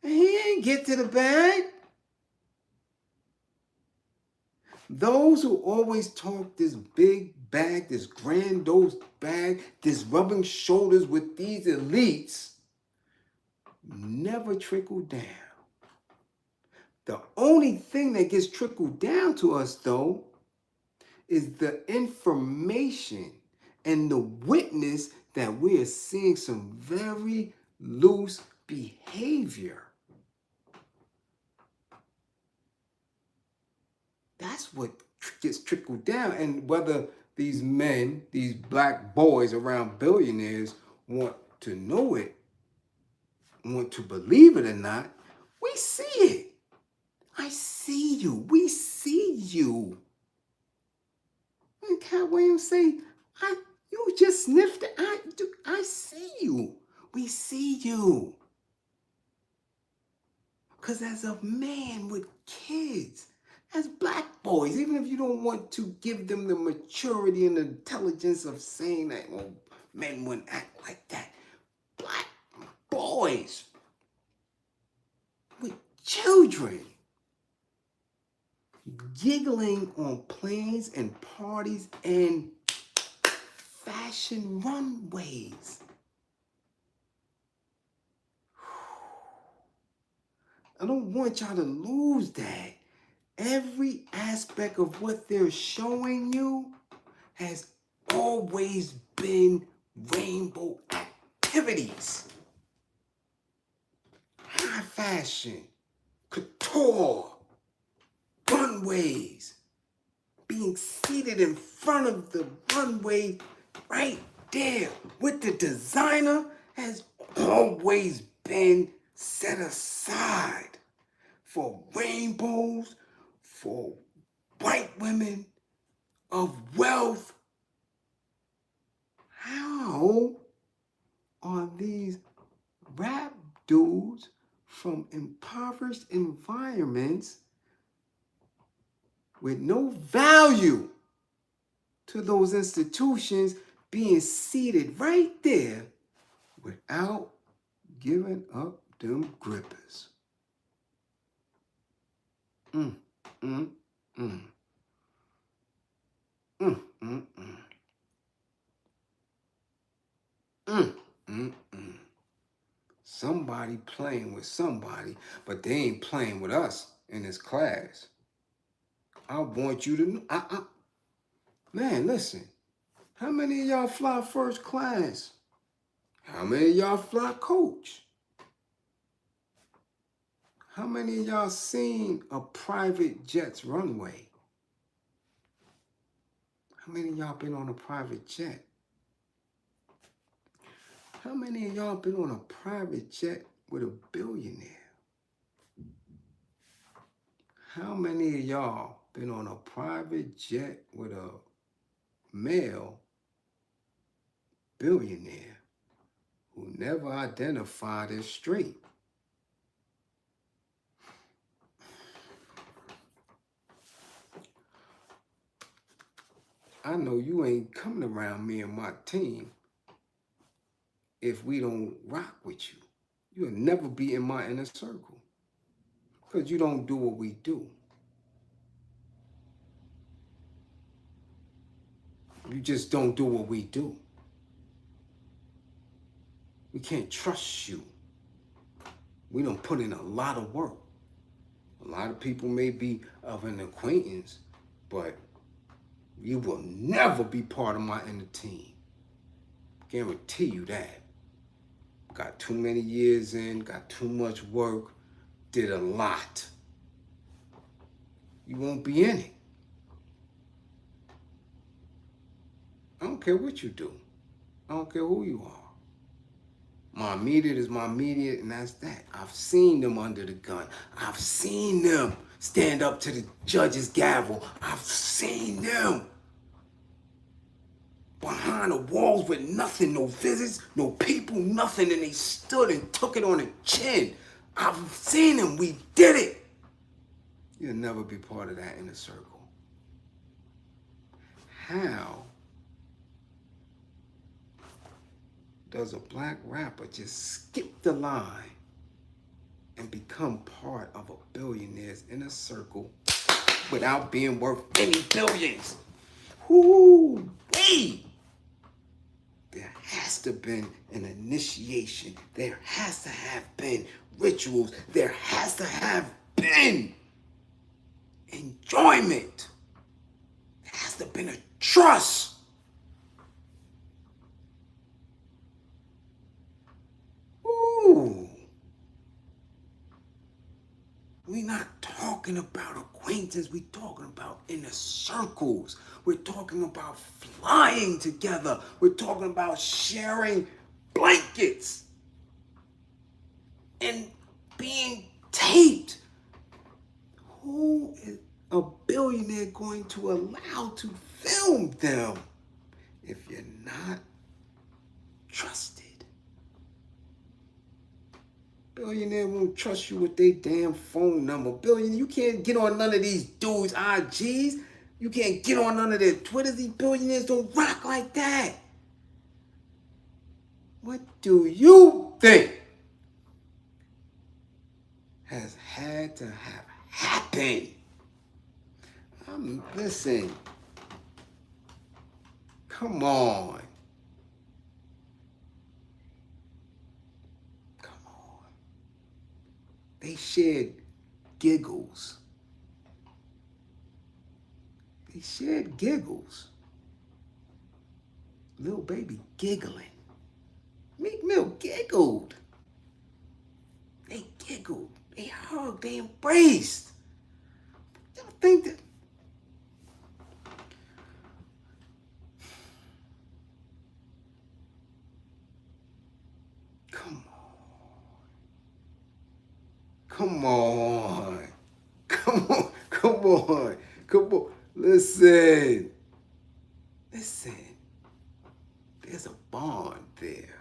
And he ain't get to the bag. Those who always talk this big bag, this grandiose bag, this rubbing shoulders with these elites, never trickle down. The only thing that gets trickled down to us, though, is the information and the witness that we are seeing some very loose behavior. That's what gets trickled down. And whether these men, these black boys around billionaires want to know it, want to believe it or not, we see it. I see you. We see you. And Cat Williams say, you just sniffed it. I see you. We see you. Because as a man with kids, as black boys, even if you don't want to give them the maturity and the intelligence of saying that, well, men wouldn't act like that. Black boys with children giggling on planes and parties and fashion runways. I don't want y'all to lose that. Every aspect of what they're showing you has always been rainbow activities. High fashion, couture, runways, being seated in front of the runway right there with the designer has always been set aside for rainbows, for white women of wealth. How are these rap dudes from impoverished environments with no value to those institutions being seated right there without giving up them grippers? Mm, mm, mm. Mm, mm, mm. Mm, mm, mm. Somebody playing with somebody, but they ain't playing with us in this class. I want you to know. Man, listen. How many of y'all fly first class? How many of y'all fly coach? How many of y'all seen a private jet's runway? How many of y'all been on a private jet? How many of y'all been on a private jet with a billionaire? How many of y'all been on a private jet with a male billionaire who never identified as straight? I know you ain't coming around me and my team if we don't rock with you. You'll never be in my inner circle because you don't do what we do. You just don't do what we do. We can't trust you. We don't put in a lot of work. A lot of people may be of an acquaintance, but you will never be part of my inner team. Guarantee you that. Got too many years in, got too much work, did a lot. You won't be in it. I don't care what you do. I don't care who you are. My immediate is my immediate, and that's that. I've seen them under the gun. I've seen them stand up to the judge's gavel. I've seen them behind the walls with nothing, no visits, no people, nothing, and they stood and took it on the chin. I've seen them. We did it. You'll never be part of that inner circle. How does a black rapper just skip the line and become part of a billionaire's inner circle without being worth any billions? Woo-wee! There has to have been an initiation. There has to have been rituals. There has to have been enjoyment. There has to have been a trust. Ooh. We're not talking about acquaintance. We're talking about inner circles. We're talking about flying together. We're talking about sharing blankets and being taped. Who is a billionaire going to allow to film them if you're not trusted? Billionaire won't trust you with their damn phone number. Billionaire, you can't get on none of these dudes' IGs. You can't get on none of their Twitters. These billionaires don't rock like that. What do you think has had to have happened? Listen. Come on. They shared Giggles. They shared Giggles. Little baby giggling. Meek Mill giggled. They giggled. They hugged. They embraced. Y'all think that? Come on. Come on. Come on. Come on. Listen. There's a bond there.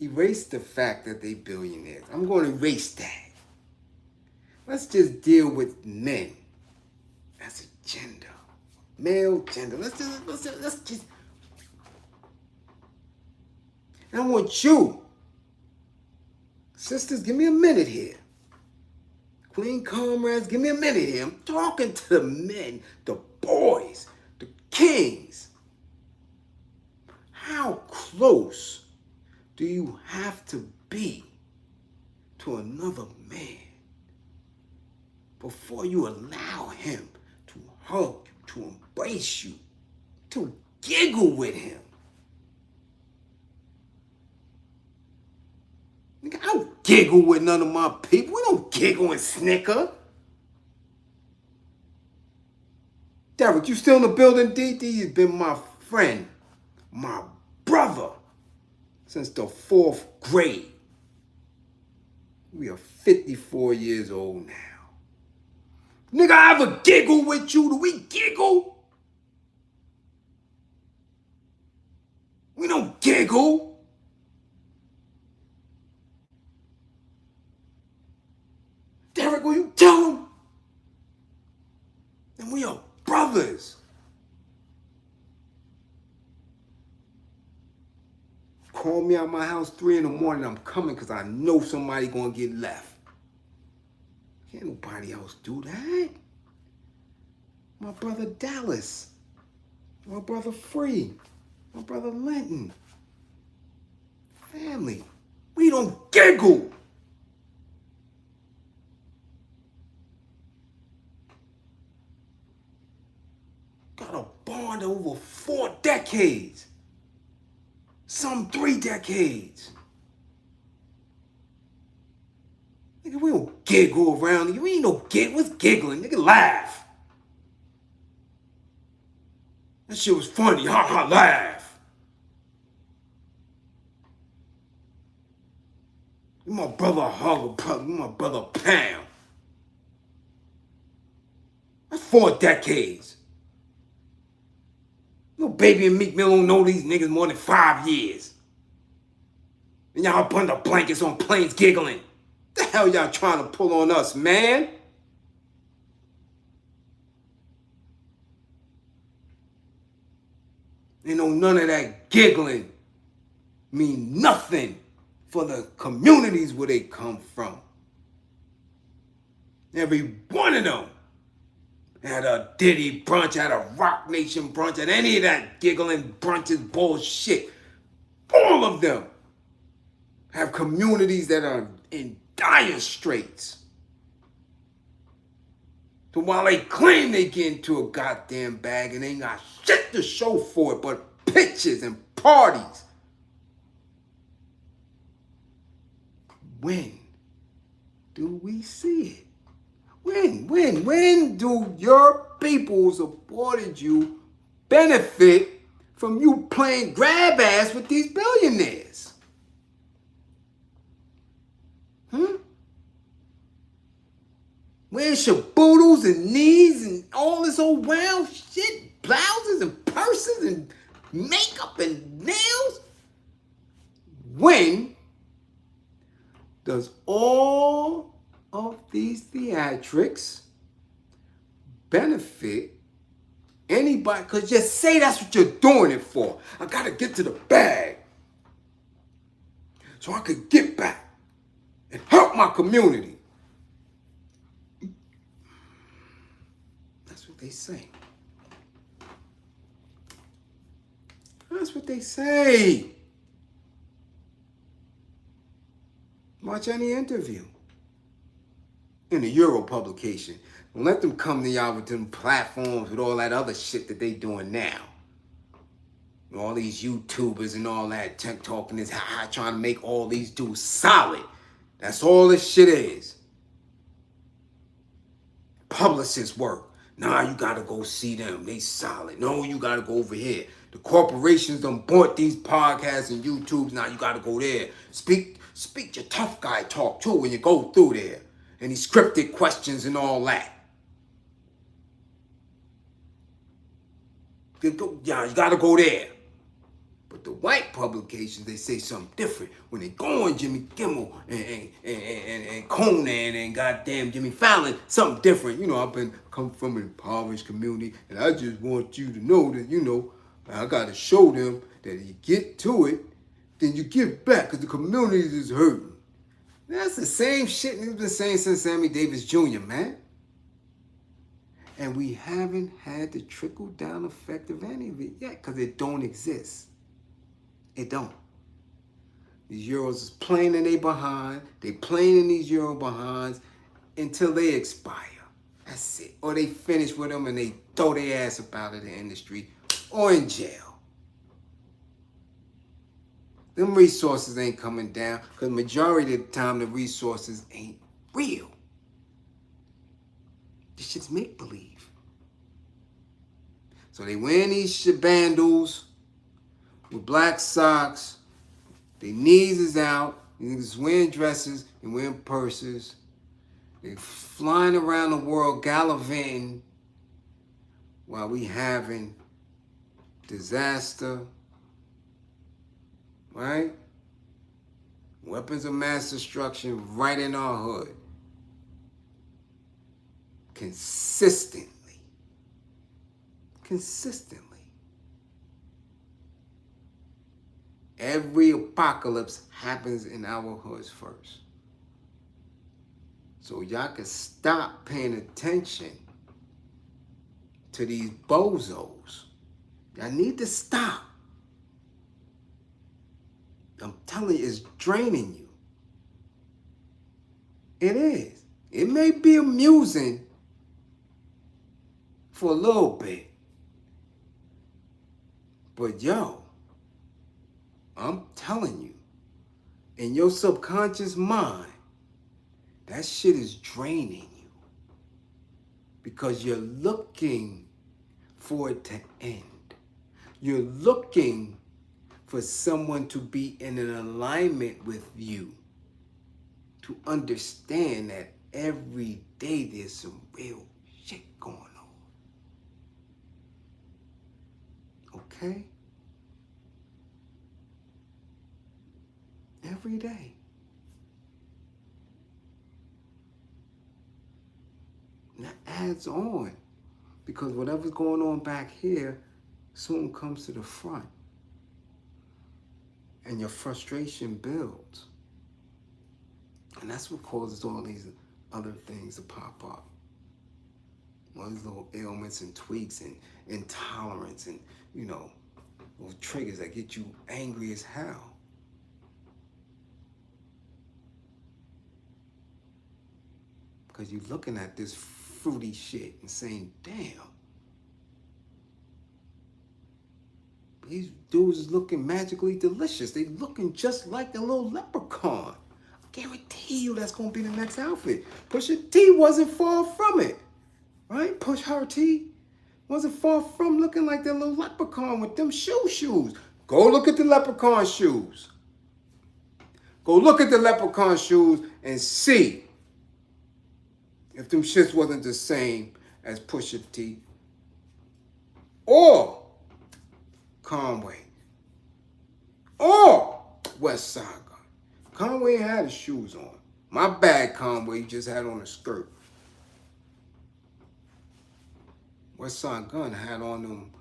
Erase the fact that they billionaires. I'm going to erase that. Let's just deal with men. That's a gender. Male gender. Let's just. And I want you. Sisters, give me a minute here. Queen comrades, give me a minute here. I'm talking to the men, the boys, the kings. How close do you have to be to another man before you allow him to hug you, to embrace you, to giggle with him? Nigga, I don't giggle with none of my people. We don't giggle and snicker. Derek, you still in the building, DD? You've been my friend, my brother, since the 4th grade. We are 54 years old now. Nigga, I ever giggle with you? Do we giggle? We don't giggle. Derek, will you tell him? And we are brothers. Call me out my house 3 in the morning. I'm coming because I know somebody gonna get left. Can't nobody else do that. My brother Dallas. My brother Free. My brother Linton. Family. We don't giggle. Got a bond over 4 decades. Some 3 decades. Nigga, we don't giggle around you. We ain't no giggle. What's giggling? Nigga, laugh. That shit was funny. Ha ha, laugh. You my brother hug, brother. You my brother pound. That's 4 decades. No baby and Meek Mill don't know these niggas more than 5 years. And y'all up under blankets on planes giggling. The hell y'all trying to pull on us, man? Ain't no none of that giggling mean nothing for the communities where they come from. Every one of them had a Diddy brunch, had a Rock Nation brunch, had any of that giggling brunches bullshit. All of them have communities that are in dire straits. So while they claim they get into a goddamn bag and they ain't got shit to show for it but pictures and parties. When do we see it? When do your people who supported you benefit from you playing grab ass with these billionaires? Wearing shaboodles and knees and all this old wild shit, blouses and purses and makeup and nails? When does all of these theatrics benefit anybody? Because just say that's what you're doing it for. I got to get to the bag so I can get back and help my community. That's what they say. That's what they say. Watch any interview in a Euro publication. Don't let them come to y'all with them platforms with all that other shit that they doing now. All these YouTubers and all that tech talking is trying to make all these dudes solid. That's all this shit is. Publicist work. Nah, you gotta go see them. They solid. No, you gotta go over here. The corporations done bought these podcasts and YouTubes. Now you gotta go there. Speak your tough guy talk too when you go through there. And these scripted questions and all that. Yeah, you gotta go there. But the white publications, they say something different. When they go on Jimmy Kimmel and Conan and goddamn Jimmy Fallon, something different. You know, come from an impoverished community, and I just want you to know that, you know, I gotta show them that if you get to it, then you give back, because the community is hurting. That's the same shit we've been saying since Sammy Davis Jr., man. And we haven't had the trickle-down effect of any of it yet, because it don't exist. It don't. These Euros is playing in they behind. They playing in these Euro behinds until they expire. That's it. Or they finish with them and they throw their ass up out of the industry or in jail. Them resources ain't coming down because majority of the time the resources ain't real. This shit's make-believe. So they wearing these shabandles with black socks, their knees is out, niggas wearing dresses and wearing purses. They flying around the world gallivanting while we having disaster, right? Weapons of mass destruction right in our hood. Consistently. Every apocalypse happens in our hoods first. So y'all can stop paying attention to these bozos. Y'all need to stop. I'm telling you, it's draining you. It is. It may be amusing for a little bit. But yo, I'm telling you, in your subconscious mind, that shit is draining you. Because you're looking for it to end. You're looking for someone to be in an alignment with you. To understand that every day there's some real shit going on. Okay? Every day. And that adds on. Because whatever's going on back here soon comes to the front. And your frustration builds. And that's what causes all these other things to pop up. All these little ailments and tweaks and intolerance and, you know, those triggers that get you angry as hell. Because you're looking at this fruity shit and saying, damn, these dudes is looking magically delicious. They looking just like the little leprechaun. I guarantee you that's going to be the next outfit. Pusha T wasn't far from it. Right? Push her T wasn't far from looking like that little leprechaun with them shoes. Go look at the leprechaun shoes. Go look at the leprechaun shoes and see if them shits wasn't the same as Pusha T or Conway or West Side Gun. Conway had his shoes on. My bad, Conway, just had on a skirt. West Side Gun had on them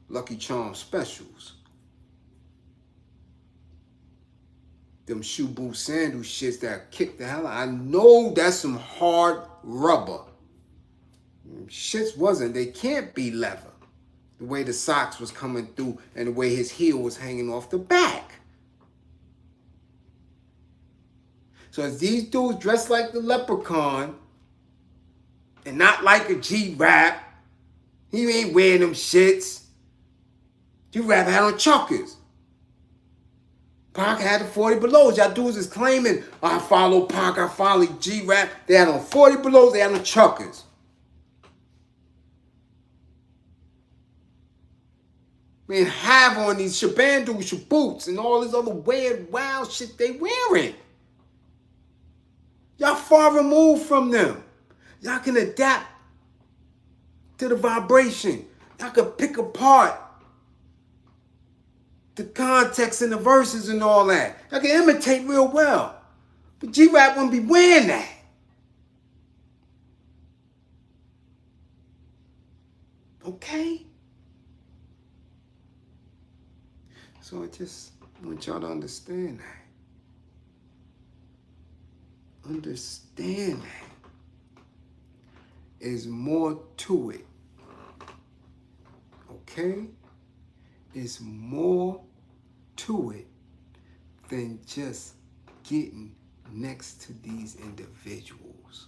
Lucky Charm specials. Them shoe boot sandal shits that kick the hell out. I know that's some hard rubber. Shits wasn't. They can't be leather. The way the socks was coming through and the way his heel was hanging off the back. So as these dudes dressed like the leprechaun and not like a G-Rap, he ain't wearing them shits. G-Rap had on chuckers. Pac had the 40 belows. Y'all dudes is claiming, I follow Pac, I follow G-Rap. They had on 40 belows, they had on chuckers. Man, have on these Shabandu boots and all this other weird, wild shit they wearing. Y'all far removed from them. Y'all can adapt to the vibration. Y'all can pick apart the context and the verses and all that. Y'all can imitate real well. But G-Rap wouldn't be wearing that. Okay? So I just want y'all to understand that. Understand that. There's more to it. Okay? There's more to it than just getting next to these individuals.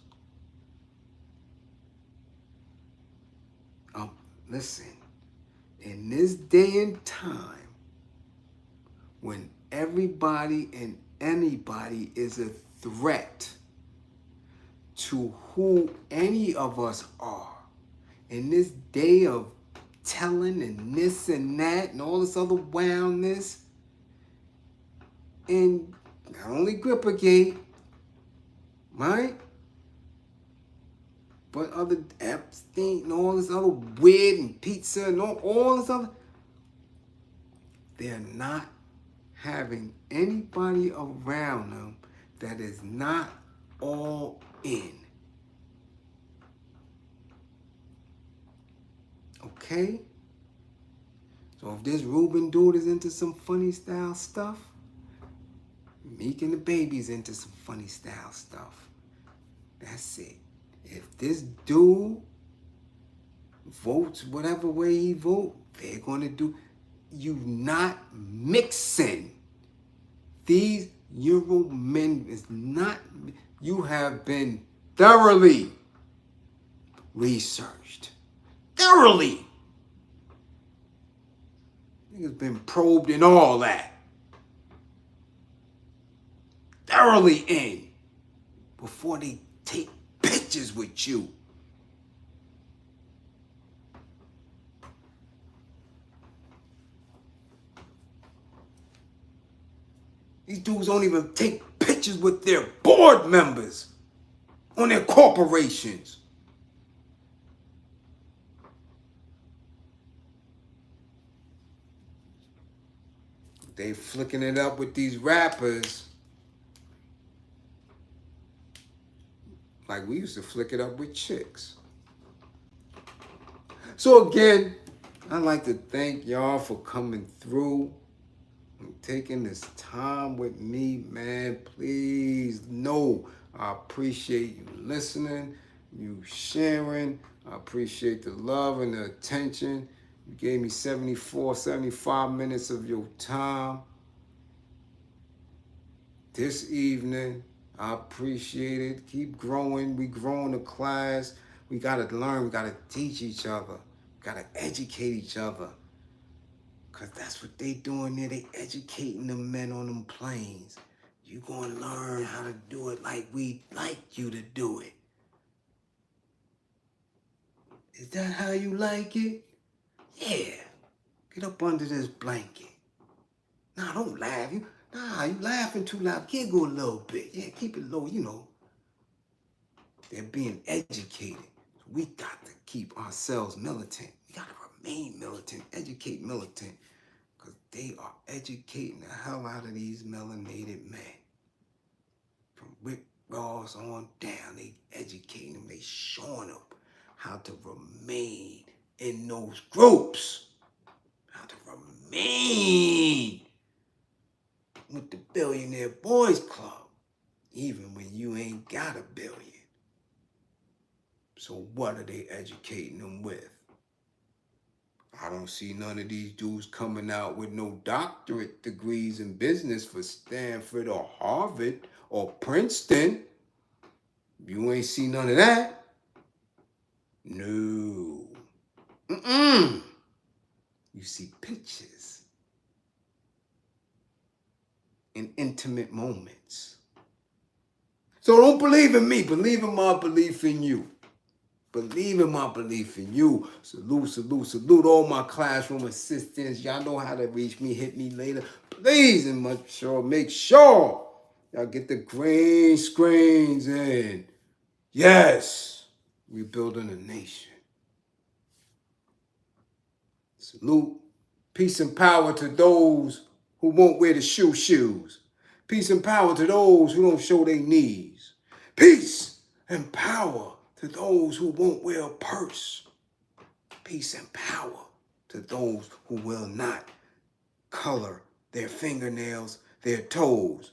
Listen, in this day and time, when everybody and anybody is a threat to who any of us are, in this day of telling and this and that and all this other wildness, and not only Grippergate, right? But other Epstein and all this other weird and pizza and all this other, they're not having anybody around them that is not all in. Okay? So if this Ruben dude is into some funny style stuff, Meek and the Baby's into some funny style stuff. That's it. If this dude votes whatever way he vote, they're going to do. You not mixing. These Euro men is not. You have been thoroughly researched. Thoroughly. Niggas been probed and all that. Thoroughly in. Before they take pictures with you. These dudes don't even take pictures with their board members on their corporations. They flicking it up with these rappers like we used to flick it up with chicks. So again, I'd like to thank y'all for coming through and taking this time with me, man. Please know I appreciate you listening, you sharing. I appreciate the love and the attention. You gave me 75 minutes of your time this evening. I appreciate it. Keep growing. We growing the class. We got to learn. We got to teach each other. We got to educate each other. Because that's what they doing there. They educating the men on them planes. You going to learn how to do it like we like you to do it. Is that how you like it? Yeah. Get up under this blanket. Nah, don't laugh. You laughing too loud. Giggle a little bit. Yeah, keep it low, you know. They're being educated. We got to keep ourselves militant. We got to remain militant, educate militant. Because they are educating the hell out of these melanated men. From Rick Ross on down, they educating them. They showing them how to remain in those groups. How to remain with the Billionaire Boys Club, even when you ain't got a billion. So what are they educating them with? I don't see none of these dudes coming out with no doctorate degrees in business for Stanford or Harvard or Princeton. You ain't see none of that. No. You see pictures in intimate moments. So don't believe in me. Believe in my belief in you. Believe in my belief in you. Salute, salute, salute all my classroom assistants. Y'all know how to reach me. Hit me later. Please and make sure y'all get the green screens in. Yes. We building a nation. Salute. Peace and power to those who won't wear the shoes. Peace and power to those who don't show their knees. Peace and power to those who won't wear a purse. Peace and power to those who will not color their fingernails, their toes.